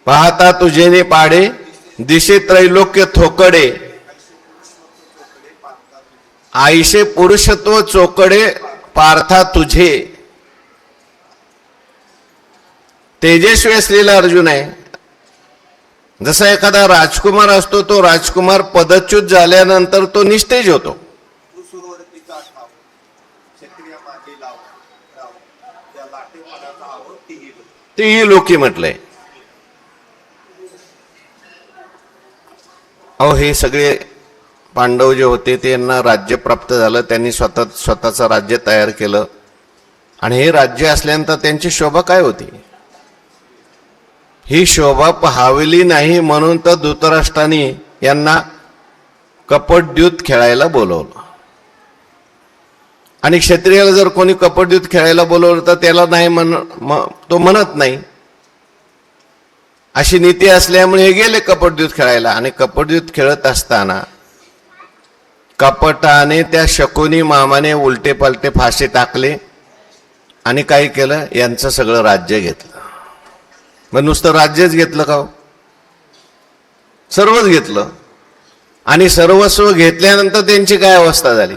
पाहता तुझेने पाडे दिशे त्रैलोक्य थोकडे, आईशे पुरुषत्व चोकडे पार्था तुझे. तेजस्वी असलेला अर्जुन आहे. जसा एखादा राजकुमार असतो, तो राजकुमार पदच्युत झाल्यानंतर तो निस्तेज होतो. तीही लोकी म्हटलंय. अहो हे सगळे पांडव जे होते त्यांना राज्य प्राप्त झालं, त्यांनी स्वतःचं राज्य तयार केलं. आणि हे राज्य असल्यानंतर त्यांची शोभा काय होती? ही शोभा पाहावली नाही म्हणून तर धृतराष्ट्राने यांना कपटद्यूत खेळायला बोलवलं. आणि क्षत्रियाला जर कोणी कपटयुद्ध खेळायला बोलवलं तर त्याला नाही तो म्हणत नाही. अशी नीती असल्यामुळे हे गेले कपटयुद्ध खेळायला. आणि कपटयुद्ध खेळत असताना कपटाने त्या शकुनी मामाने उलटे पलटे फासे टाकले आणि काय केलं, यांचं सगळं राज्य घेतलं. मग नुसतं राज्यच घेतलं का हो? सर्वच घेतलं. आणि सर्वस्व घेतल्यानंतर त्यांची काय अवस्था झाली,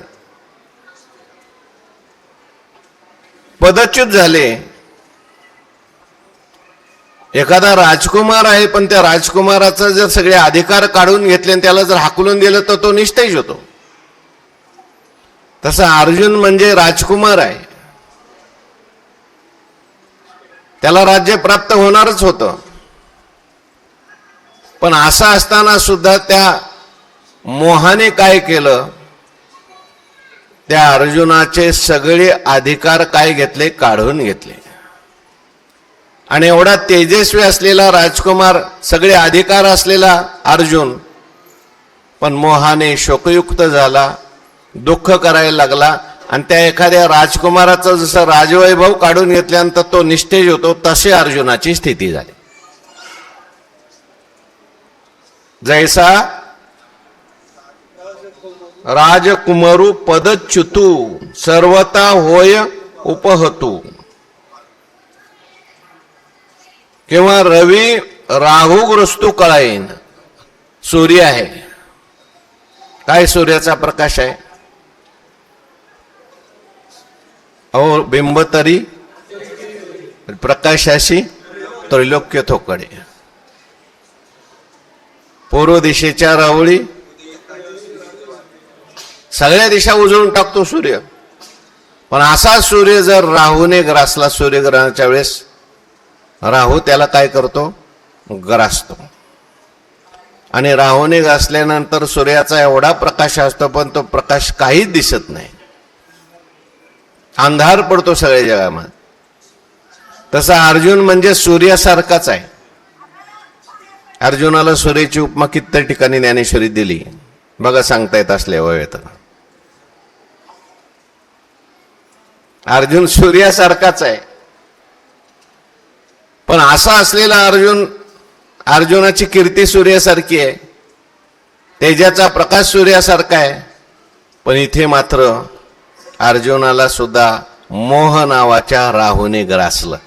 पदच्युत झाले. एखादा राजकुमार आहे पण त्या राजकुमाराचा जर सगळे अधिकार काढून घेतले आणि त्याला जर हाकलून दिलं तर तो निस्तेज होतो. तसा अर्जुन म्हणजे राजकुमार आहे, त्याला राज्य प्राप्त होणारच होतं. पण असं असताना सुद्धा त्या मोहाने काय केलं, त्या अर्जुनाचे सगळे अधिकार काय घेतले, काढून घेतले. आणि एवढा तेजस्वी असलेला राजकुमार, सगळे अधिकार असलेला अर्जुन, पण मोहाने शोकयुक्त झाला, दुःख करायला लागला. आणि त्या एखाद्या राजकुमाराचं जसं राजवैभव काढून घेतल्यानंतर तो निस्तेज होतो, तशी अर्जुनाची स्थिती झाली. जैसा राजकुमारू पदच्युतू सर्वता होय उपहतू. किंवा रवी राहुग्रस्तू कळाईन. सूर्य आहे, काय सूर्याचा प्रकाश आहे, अहो बिंब तरी प्रकाशाशी त्रैलोक्य थोकडे. पूर्व दिशेच्या राहुळी सगळ्या दिशा उजळून टाकतो सूर्य. पण असा सूर्य जर राहूने ग्रासला, सूर्यग्रहणाच्या वेळेस राहू त्याला काय करतो, ग्रासतो. आणि राहूने ग्रासल्यानंतर सूर्याचा एवढा प्रकाश असतो पण तो प्रकाश काहीच दिसत नाही, अंधार पडतो सगळ्या जगामध्ये. तसा अर्जुन म्हणजे सूर्यासारखाच आहे. अर्जुनाला सूर्याची उपमा किती ठिकाणी ज्ञानेश्वरी दिली बघा, सांगता येत असल्या वेळेत. अर्जुन सूर्यासारखाच आहे. पण असा असलेला अर्जुनाची कीर्ती सूर्यासारखी आहे, तेजाचा प्रकाश सूर्यासारखा आहे. पण इथे मात्र अर्जुनाला सुद्धा मोह नावाच्या राहूने ग्रासलं.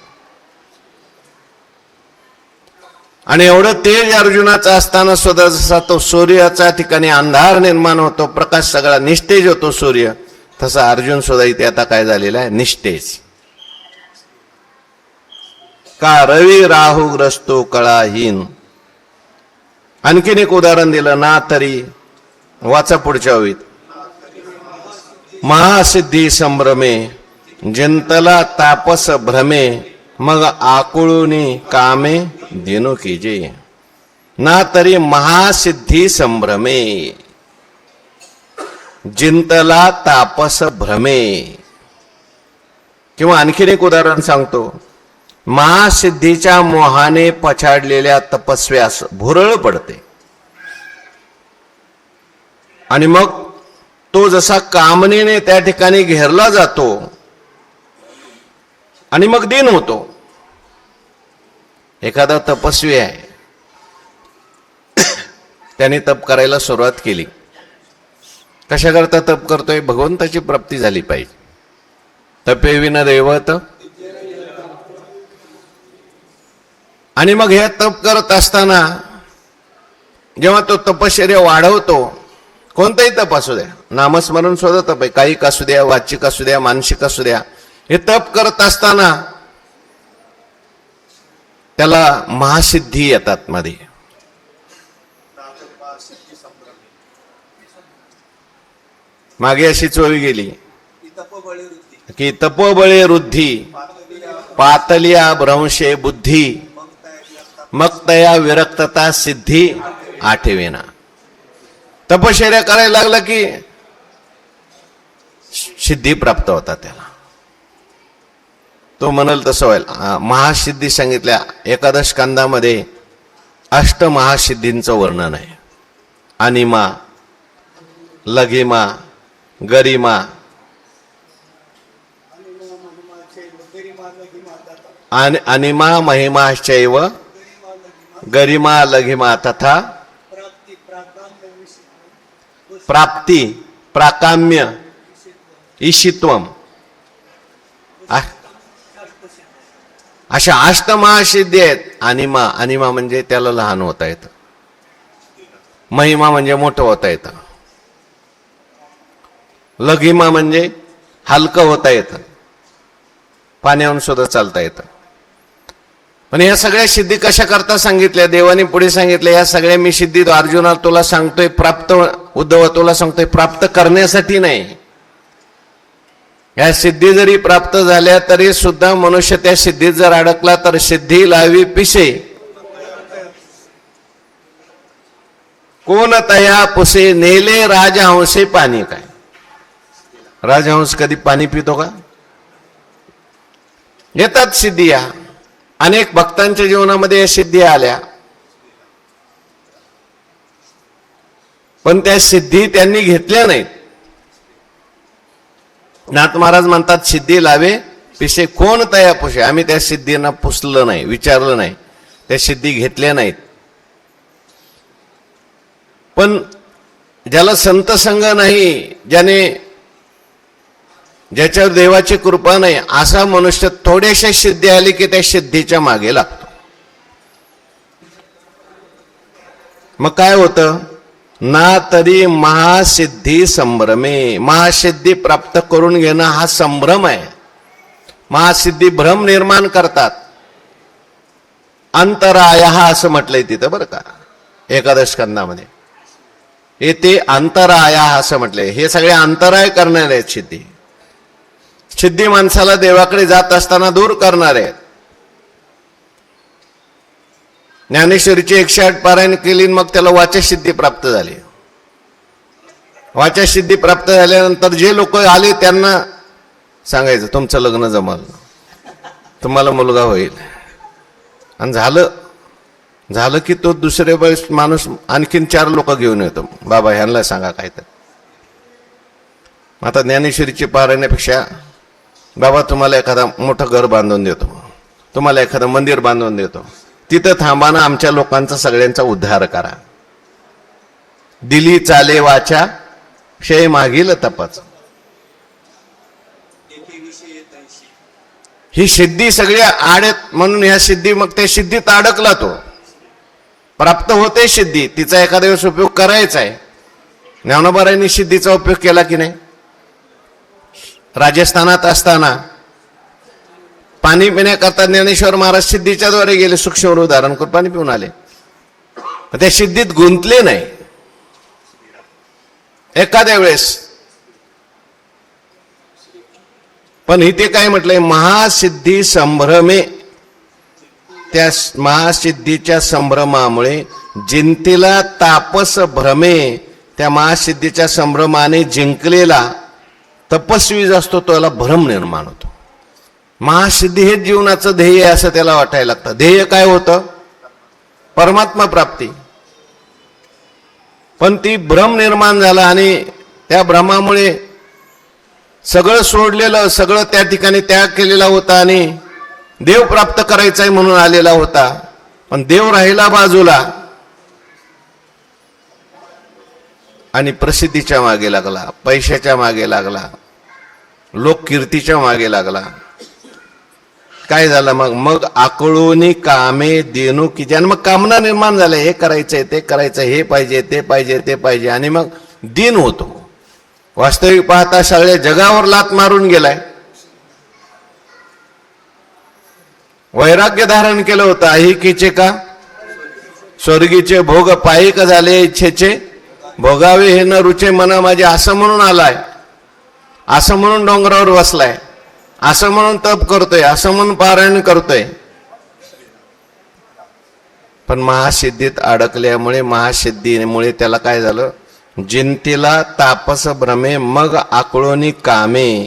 आणि एवढं तेज अर्जुनाचा असताना सुद्धा जसा तो सूर्याच्या ठिकाणी अंधार निर्माण होतो, प्रकाश सगळा निस्तेज होतो सूर्य, तसा अर्जुन सुद्धा इथे आता काय झालेला आहे, निस्तेज. का रवी राहू ग्रस्तो कळाहीन. आणखीन एक उदाहरण दिलं ना, तरी वाचा पुढच्या ओळीत. महासिद्धी संभ्रमे जंतला तापस भ्रमे मग आकुळुनी कामे दिनो कीजे. ना तरी महासिद्धी संभ्रमे जिंतला तापस भ्रमे. किंवा आणखीन एक उदाहरण सांगतो. महासिद्धीच्या मोहाने पछाडलेल्या तपस्व्यास भुरळ पडते आणि मग तो जसा कामनेने त्या ठिकाणी घेरला जातो आणि मग दिन होतो. एखादा तपस्वी आहे, त्याने तप करायला सुरुवात केली. कशाकरता तप करतोय, भगवंताची प्राप्ती झाली पाहिजे. तपेविना दैवत. आणि मग हे तप करत असताना जेव्हा तो तपश्चर्या वाढवतो, कोणताही तप असू द्या, नामस्मरण सुद्धा तप आहे, कायिक असू द्या, वाचिक असू द्या, मानसिक असू द्या, हे तप करत असताना त्याला महासिद्धी येतात मध्ये. मागे अशी चोरी गेली की तपोबळे वृद्धी पातलिया भ्रंशे बुद्धी मग तया विरक्तता सिद्धी आठवेना. तपश्चर्या करायला लागला की सिद्धी प्राप्त होतात त्याला. तो म्हणाल तसं व्हायल. महासिद्धी सांगितल्या एकादश स्कंदामध्ये अष्टमहासिद्धींचं वर्णन आहे. अनिमा, लघिमा, गरिमा, अनिमा महिमाश्चैव गरिमा लघिमा तथा प्राप्ती प्राकाम्य ईशित्वम अशा अष्टमहासिद्धी आहेत. अनिमा अनिमा म्हणजे त्याला लहान होता येतं, महिमा म्हणजे मोठं होता येतं, लघिमा म्हणजे हलकं होता येतं, पाण्याहून सुद्धा चालता येतं. पण या सगळ्या सिद्धी कशा करता सांगितल्या देवाने पुढे सांगितल्या. या सगळ्या मी सिद्धी अर्जुना तुला सांगतोय प्राप्त, उद्धव तुला सांगतोय प्राप्त करण्यासाठी नाही. या सिद्धी जरी प्राप्त झाल्या तरी सुद्धा मनुष्य त्या सिद्धीत जर अडकला तर सिद्धी लावी पिसे कोण तया पुसे नेले राजहंसे पाणी. काय राजहंस कधी पाणी पितो का? येतात सिद्धी. या अनेक भक्तांच्या जीवनामध्ये या सिद्धी आल्या, पण त्या सिद्धी त्यांनी घेतल्या नाहीत. नाथ महाराज म्हणतात सिद्धी लावे पिसे कोण तया पुसे. आम्ही त्या सिद्धींना पुसलं नाही, विचारलं नाही, त्या सिद्धी घेतल्या नाहीत. पण ज्याला संत संग नाही, ज्याच्यावर देवाची कृपा नाही, असा मनुष्य थोड्याशा सिद्धी आली की त्या सिद्धीच्या मागे लागतो. मग काय होतं ना, तरी महासिद्धी संभ्रमे. महासिद्धी प्राप्त करून घेणं हा संभ्रम आहे. महासिद्धी भ्रम निर्माण करतात. अंतराय असं म्हटलंय तिथं बरं का, एकादश स्कंदामध्ये येते अंतराय असं म्हटलंय. हे सगळे अंतराय करणारे आहेत सिद्धी. सिद्धी माणसाला देवाकडे जात असताना दूर करणारे आहेत. ज्ञानेश्वरीची 108 पारायण केली, मग त्याला वाचसिद्धी प्राप्त झाली. वाचसिद्धी प्राप्त झाल्यानंतर जे लोक आले त्यांना सांगायचं तुमचं लग्न जमल, तुम्हाला मुलगा होईल. आणि झालं की तो दुसरे वेळेस माणूस आणखीन 4 लोक घेऊन येतो, बाबा ह्यांना सांगा काय तर. आता ज्ञानेश्वरीची पारायणापेक्षा बाबा तुम्हाला एखादा मोठं घर बांधून देतो, तुम्हाला एखादं मंदिर बांधून देतो, तिथं थांबा ना, आमच्या लोकांचा सगळ्यांचा उद्धार करा. दिली चाले वाचा क्षय मागील तपाच. ही सिद्धी सगळ्या आडत म्हणून ह्या सिद्धी, मग त्या सिद्धीत अडकला तो. प्राप्त होते सिद्धी, तिचा एखाद्या वेळेस उपयोग करायचा आहे. ज्ञानोबारायांनी सिद्धीचा उपयोग केला की नाही? राजस्थानात असताना पाणी पिण्याकरता ज्ञानेश्वर महाराज सिद्धीच्या द्वारे गेले, सूक्ष्म धारण करून पाणी पिऊन आले. त्या सिद्धीत गुंतले नाही. एखाद्या वेळेस पण इथे काय म्हटलंय, महासिद्धी संभ्रमे. त्या महासिद्धीच्या संभ्रमामुळे जिंतीला तापस भ्रमे. त्या महासिद्धीच्या संभ्रमाने जिंकलेला तपस्वी जो असतो त्याला भ्रम निर्माण होतो. महासिद्धी हे जीवनाचं ध्येय आहे असं त्याला वाटायला लागतं. ध्येय काय होतं? परमात्मा प्राप्ती. पण ती भ्रम निर्माण झाला आणि त्या भ्रमामुळे सगळं सोडलेलं, सगळं त्या ठिकाणी त्याग केलेला होता आणि देव प्राप्त करायचा आहे म्हणून आलेला होता. पण देव राहिला बाजूला आणि प्रसिद्धीच्या मागे लागला, पैशाच्या मागे लागला, लोककीर्तीच्या मागे लागला. काय झालं मग आकळूनी कामे देणू की ज्यानं मग कामना निर्माण झाल्या, हे करायचंय ते करायचं, हे पाहिजे ते पाहिजे ते पाहिजे, आणि मग दिन होतो. वास्तविक पाहता सगळ्या जगावर लात मारून गेलाय. वैराग्य धारण केलं होतं. ऐहिकीचे का स्वर्गीचे भोग पायिक झाले, इच्छेचे भोगावे हे न रुचे मना माझे, असं म्हणून आलाय, असं म्हणून डोंगरावर बसलाय, असं म्हणून तप करतोय, असं म्हणून पारायण करतोय. पण महासिद्धीत अडकल्यामुळे, महासिद्धीमुळे त्याला काय झालं, जिंतीला तापस भ्रमे मग आकळोनी कामे.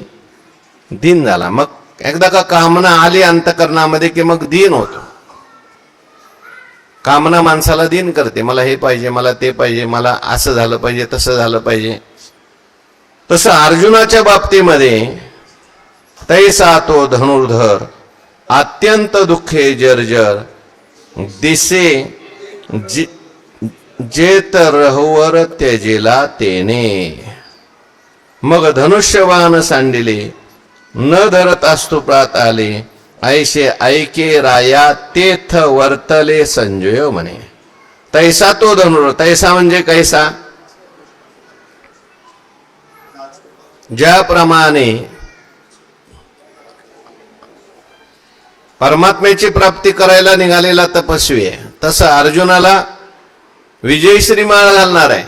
दिन झाला. मग एकदा का कामना आली अंतकरणामध्ये की मग दिन होतो. कामना माणसाला दिन करते, मला हे पाहिजे, मला ते पाहिजे, मला असं झालं पाहिजे, तसं झालं पाहिजे. तसं अर्जुनाच्या बाबतीमध्ये तैसा तो धनुर्धर अत्यंत दुःखे जर्जर दिसे जेत रहवर त्यजेला तेने. मग धनुष्यबाण सांडिले न धरत अस्तुपात आले ऐसे ऐके राया तेथ वर्तले संजय म्हणे. तैसा तो धनुर, तैसा म्हणजे कैसा, ज्याप्रमाणे परमात्म्याची प्राप्ती करायला निघालेला तपस्वी आहे तसं अर्जुनाला विजयश्री माळ घालणार आहे,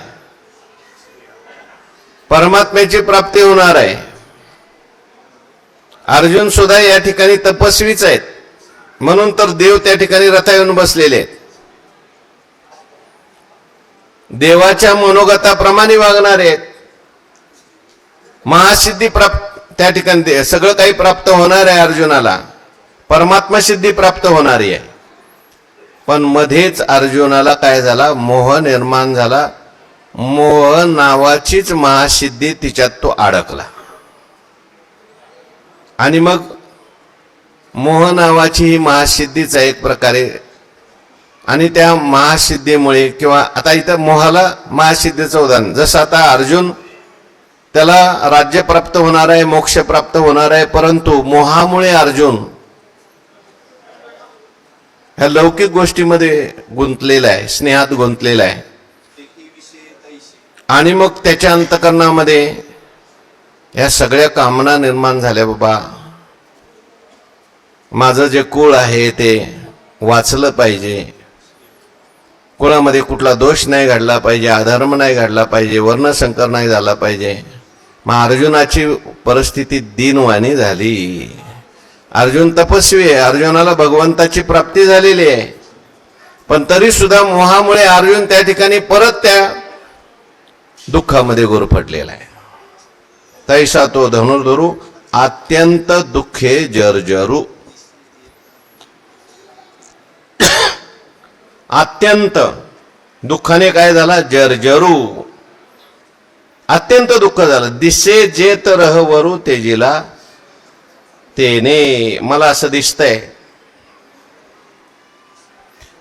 परमात्म्याची प्राप्ती होणार आहे. अर्जुन सुद्धा या ठिकाणी तपस्वीच आहेत, म्हणून तर देव त्या ठिकाणी रथा येऊन बसलेले आहेत. देवाच्या मनोगताप्रमाणे वागणारे आहेत. महासिद्धी प्राप्त त्या ठिकाणी सगळं काही प्राप्त होणार आहे अर्जुनाला, परमात्मा सिद्धी प्राप्त होणारी आहे. पण मध्येच अर्जुनाला काय झाला, मोह निर्माण झाला. मोह नावाचीच महासिद्धी तिच्यात तो अडकला. आणि मग मोह नावाची ही महासिद्धीच आहे एक प्रकारे. आणि त्या महासिद्धीमुळे किंवा आता इथं मोहाला महासिद्धीचं उदाहरण, जसं आता अर्जुन त्याला राज्य प्राप्त होणार आहे, मोक्ष प्राप्त होणार आहे, परंतु मोहामुळे अर्जुन ह्या लौकिक गोष्टीमध्ये गुंतलेला आहे, स्नेहात गुंतलेला आहे. आणि मग त्याच्या अंतकरणामध्ये या सगळ्या कामना निर्माण झाल्या. बाबा माझं जे कुळ आहे ते वाचलं पाहिजे, कुळामध्ये कुठला दोष नाही घडला पाहिजे, अधर्म नाही घडला पाहिजे, वर्णसंकर नाही झाला पाहिजे. मग अर्जुनाची परिस्थिती दीनवाणी झाली. अर्जुन तपस्वी आहे, अर्जुनाला भगवंताची प्राप्ती झालेली आहे, पण तरी सुद्धा मोहामुळे अर्जुन त्या ठिकाणी परत त्या दुःखामध्ये गुरफटलेला आहे. तैसा तो धनुर्धरू अत्यंत दुःखे जर्जरू. अत्यंत दुःखाने काय झाला, जर्जरू, अत्यंत दुःख झालं. दिसे जेत रहवरू तेजीला तेने. मला असं दिसतंय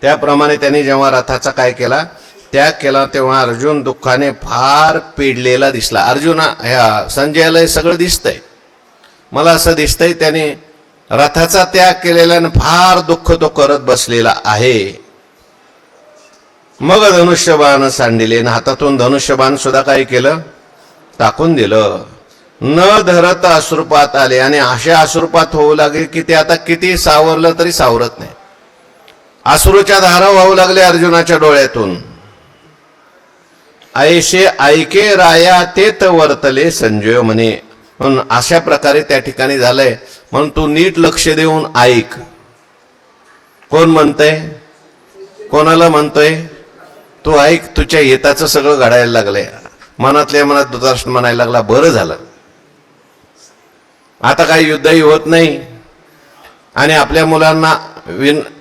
त्याप्रमाणे त्यांनी जेव्हा रथाचा काय केला, त्याग केला, तेव्हा अर्जुन दुःखाने फार पेडलेला दिसला. अर्जुन ह्या संजयाला हे सगळं दिसतंय. मला असं दिसतंय त्याने रथाचा त्याग केलेला आणि फार दुःख तो करत बसलेला आहे. मग धनुष्यबाण सांडिले, हातातून धनुष्यबाण सुद्धा काय केलं, टाकून दिलं. न धरत अश्रुपात आले, आणि असे अश्रुपात होऊ लागले की ते आता किती सावरलं तरी सावरत नाही. अश्रूच्या धारा वाहू लागले अर्जुनाच्या डोळ्यातून. ऐसे ऐके राया तेथ वर्तले संजय म्हणे. म्हणून अशा प्रकारे त्या ठिकाणी झालंय. म्हणून तू नीट लक्ष देऊन ऐक. कोण म्हणतंय, कोणाला म्हणतोय, तू ऐक. तुझ्या हिताचं सगळं घडायला लागलंय. मनातल्या मनात धृतराष्ट्र म्हणायला लागला, बरं झालं आता काही युद्धही होत नाही आणि आपल्या मुलांना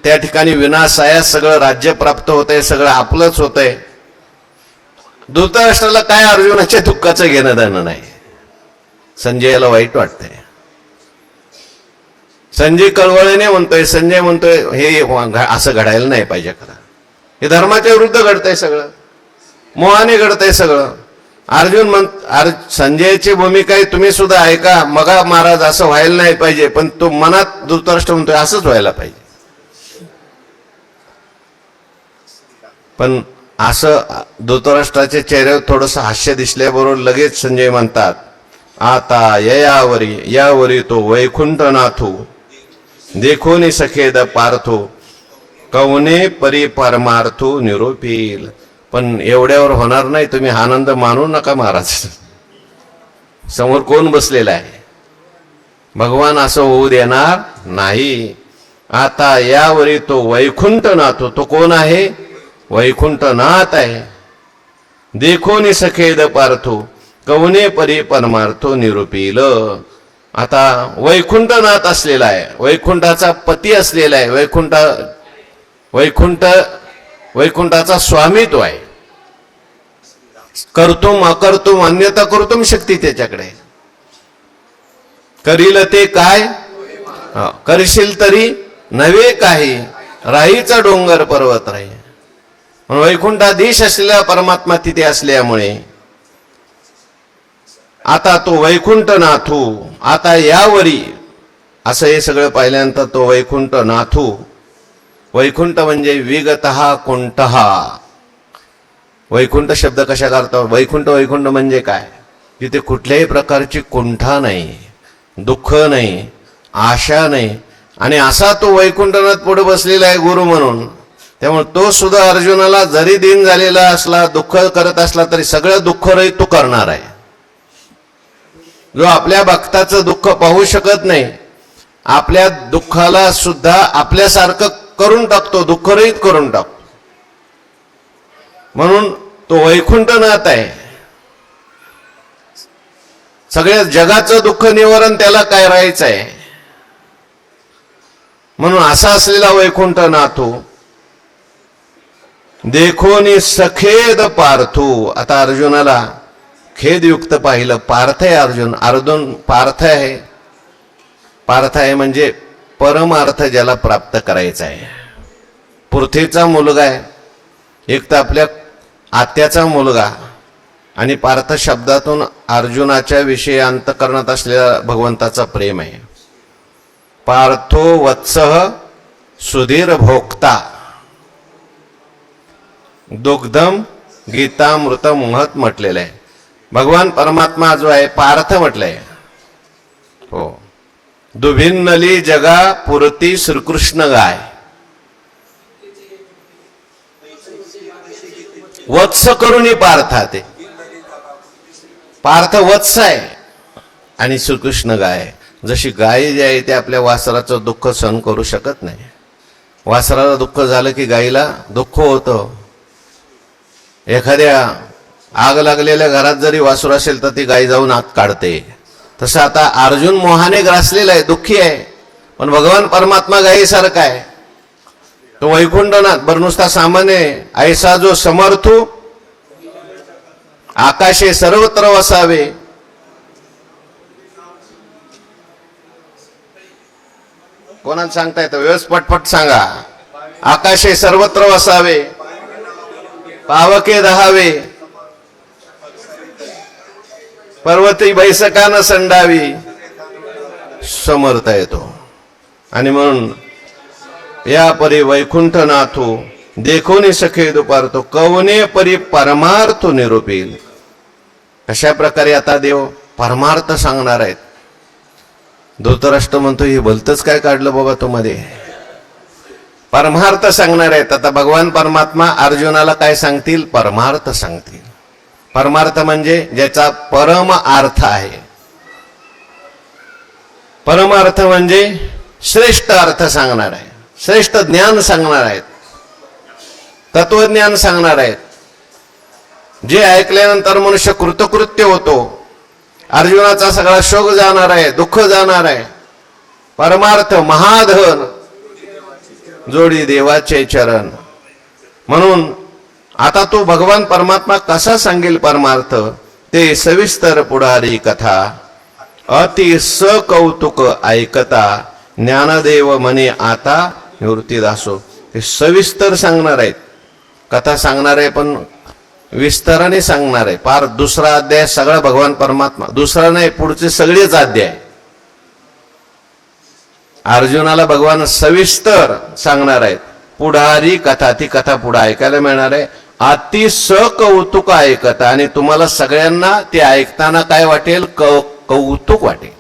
त्या ठिकाणी विनाशाया सगळं राज्य प्राप्त होतंय, सगळं आपलंच होतंय. धृतराष्ट्राला काय अर्जुनाच्या दुःखाचं घेणं देणं नाही. संजयाला वाईट वाटतंय. संजय कळवळीने म्हणतोय, संजय म्हणतोय हे असं घडायला नाही पाहिजे. खरं हे धर्माच्या विरुद्ध घडतंय सगळं, मोहाने घडतंय सगळं. अर्जुन संजयची भूमिका आहे, तुम्ही सुद्धा ऐका. मगा महाराज असं व्हायला नाही पाहिजे, पण तो मनात धृतराष्ट्र म्हणतोय असंच व्हायला पाहिजे. पण असं धृतराष्ट्राच्या चेहऱ्यावर थोडंसं हास्य दिसल्याबरोबर लगेच संजय म्हणतात, आता यावरी तो वैकुंठनाथू देखोनी सखेद पार्थो कवने परी परमार्थो निरोपील. पण एवढ्यावर होणार नाही, तुम्ही आनंद मानू नका महाराज. समोर कोण बसलेला आहे, भगवान असं होऊ देणार नाही. आता यावरी तो वैकुंठनाथ, तो कोण आहे, वैकुंठनाथ आहे. देखोनी सखेद पार्थो कवने परी परमार्थो निरूपील. आता वैकुंठनाथ असलेला आहे, वैकुंठाचा पती असलेला आहे, वैकुंठाचा स्वामी तो आहे. कर्तुम अकर्तुम अन्यथा कर्तुम शक्ती त्याच्याकडे. करील ते काय, करशील तरी नवे काही, राहीचा डोंगर पर्वत राही. म्हणून वैकुंठाधीश असलेला परमात्मा तिथे असल्यामुळे आता तो वैकुंठ नाथू, आता यावरी, असं हे सगळं पाहिल्यानंतर तो वैकुंठ नाथू. वैकुंठ म्हणजे विगतहा कुंठहा. वैकुंठ शब्द कशा करता? वैकुंठ वैकुंठ म्हणजे काय? तिथे कुठल्याही प्रकारची कुंठा नाही, दुःख नाही, आशा नाही. आणि असा तो वैकुंठनाथ पुढे बसलेला आहे गुरु म्हणून. त्यामुळे तो सुद्धा अर्जुनाला जरी दिन झालेला असला, दुःख करत असला, तरी सगळं दुःख रहित तो करणार आहे. जो आपल्या भक्ताचं दुःख पाहू शकत नाही, आपल्या दुःखाला सुद्धा आपल्यासारखं करून टाकतो, दुःखरहित करून टाकतो. म्हणून तो वैकुंठनाथ आहे. सगळ्या जगाचं दुःख निवारण त्याला काय राहायचं आहे. म्हणून असा असलेला वैकुंठनाथू देखोनी सखेद पार्थू. आता अर्जुनाला खेदयुक्त पाहिलं. पार्थ आहे अर्जुन पार्थ आहे. पार्थ आहे म्हणजे परमार्थ ज्याला प्राप्त करायचा आहे. पृथ्वीचा मुलगा आहे, एक तर आपल्या आत्याचा मुलगा. आणि पार्थ शब्दातून अर्जुनाच्या विषयी अंतःकरणात असलेला भगवंताचा प्रेम आहे. पार्थो वत्सः सुधीर भोक्ता दुग्धम गीतामृतम महत म्हटलेलं आहे. भगवान परमात्मा जो आहे पार्थ म्हटलंय. हो, दुभिन्नली जगा पुरती श्रीकृष्ण गाय. वत्स करून पार्था ते पार्थ वत्स आहे आणि श्रीकृष्ण गाय. जशी गाय जी आहे ते आपल्या वासराचं दुःख सहन करू शकत नाही. वासराला दुःख झालं की गायीला दुःख होतं. एखाद्या आग लागलेल्या घरात जरी वासुर असेल तर ती गाय जाऊन आग काढते. तसं आता अर्जुन मोहाने ग्रासलेला आहे, दुःखी आहे. पण भगवान परमात्मा गायीसारखा आहे. तो वैकुंठनाथ बर नुसता सामान्य ऐसा जो समर्थू आकाशे सर्वत्र वसावे. कोणाला सांगता येतं? व्यवस्थित पटपट सांगा. आकाशे सर्वत्र वसावे, पावके दहावे, पर्वती बैसकान संडावी. समर्थ येतो. आणि म्हणून या परी वैकुंठनाथू देखोनी सखे दुपारतो कवने परी परमार्थ निरूपील. कशा प्रकारे आता देव परमार्थ सांगणार आहेत. धृतराष्ट्र म्हणतो हे भलतच काय काढलं बाबा तू मध्ये. परमार्थ सांगणार आहेत. आता भगवान परमात्मा अर्जुनाला काय सांगतील? परमार्थ सांगतील. परमार्थ म्हणजे ज्याचा परम अर्थ आहे. परमार्थ म्हणजे श्रेष्ठ अर्थ सांगणार आहे, श्रेष्ठ ज्ञान सांगणार आहेत, तत्वज्ञान सांगणार आहेत. जे ऐकल्यानंतर मनुष्य कृतकृत्य होतो. अर्जुनाचा सगळा शोक जाणार आहे, दुःख जाणार आहे. परमार्थ महाधन जोडी देवाचे चरण. म्हणून आता तो भगवान परमात्मा कसा सांगेल परमार्थ ते सविस्तर पुढारी कथा. अति सकौतुक ऐकता ज्ञानदेव मने आता निवृत्तीदासो. हे सविस्तर सांगणार आहेत, कथा सांगणार आहे, पण विस्ताराने सांगणार आहे. फार दुसरा अध्याय सगळा भगवान परमात्मा, दुसरा नाही पुढचे सगळेच अध्याय अर्जुनाला भगवान सविस्तर सांगणार आहेत. पुढारी कथा, ती कथा पुढे ऐकायला मिळणार आहे. अति सकौतुक ऐकता. आणि तुम्हाला सगळ्यांना ते ऐकताना काय वाटेल? कौतुक वाटेल.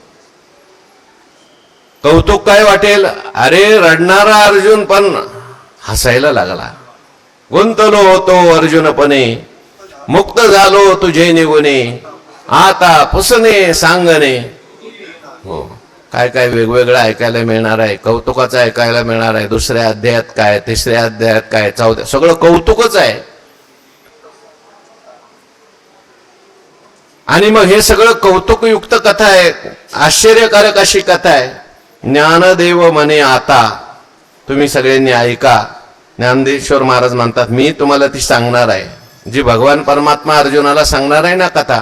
कौतुक काय वाटेल? अरे रडणारा अर्जुन पण हसायला लागला. गुंतलो होतो अर्जुनपणे, मुक्त झालो तुझे निगुणे, आता पुसणे सांगणे. हो, काय काय वेगवेगळं ऐकायला मिळणार आहे. कौतुकाचं ऐकायला मिळणार आहे. दुसऱ्या अध्यायात काय, तिसऱ्या अध्यायात काय, चौथ्या, सगळं कौतुकच आहे. आणि मग हे सगळं कौतुकयुक्त कथा आहे, आश्चर्यकारक अशी कथा आहे. ज्ञानदेव म्हणे आता तुम्ही सगळ्यांनी ऐका. ज्ञानेश्वर महाराज म्हणतात मी तुम्हाला ती सांगणार आहे, जी भगवान परमात्मा अर्जुनाला सांगणार आहे ना कथा.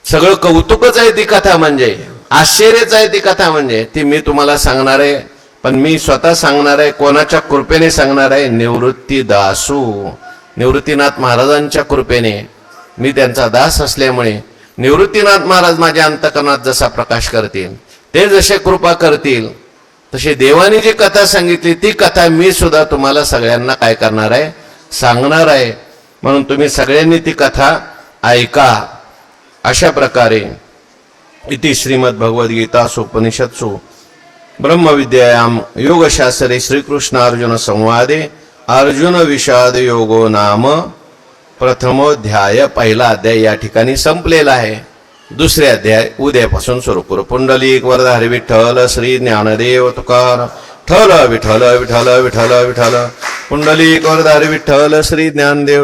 सगळं कौतुकच आहे ती कथा. म्हणजे आश्चर्यच आहे ती कथा, म्हणजे ती मी तुम्हाला सांगणार आहे, पण मी स्वतः सांगणार आहे. कोणाच्या कृपेने सांगणार आहे? निवृत्ती दासू, निवृत्तीनाथ महाराजांच्या कृपेने. मी त्यांचा दास असल्यामुळे निवृत्तीनाथ महाराज माझ्या अंतकरणात जसा प्रकाश करतील, ते जसे कृपा करतील, तशी देवाने जी कथा सांगितली ती कथा मी सुद्धा तुम्हाला सगळ्यांना काय करणार आहे? सांगणार आहे. म्हणून तुम्ही सगळ्यांनी ती कथा ऐका. अशा प्रकारे इति श्रीमद्भगवद्गीतासु उपनिषत्सु ब्रह्मविद्यायां योगशास्त्रे श्रीकृष्ण अर्जुन संवादे अर्जुन विषाद योगो नाम प्रथमोध्याय. पहिला अध्याय या ठिकाणी संपलेला आहे. दुसरे अध्याय उद्यापासून सुरू करू. पुंडलिक वरदारी विठ्ठल श्री ज्ञानदेव तुकार ठल विठ्ठल विठ्ठल विठ्ठल विठ्ठल. पुंडलिक वरदारी विठ्ठल श्री ज्ञानदेव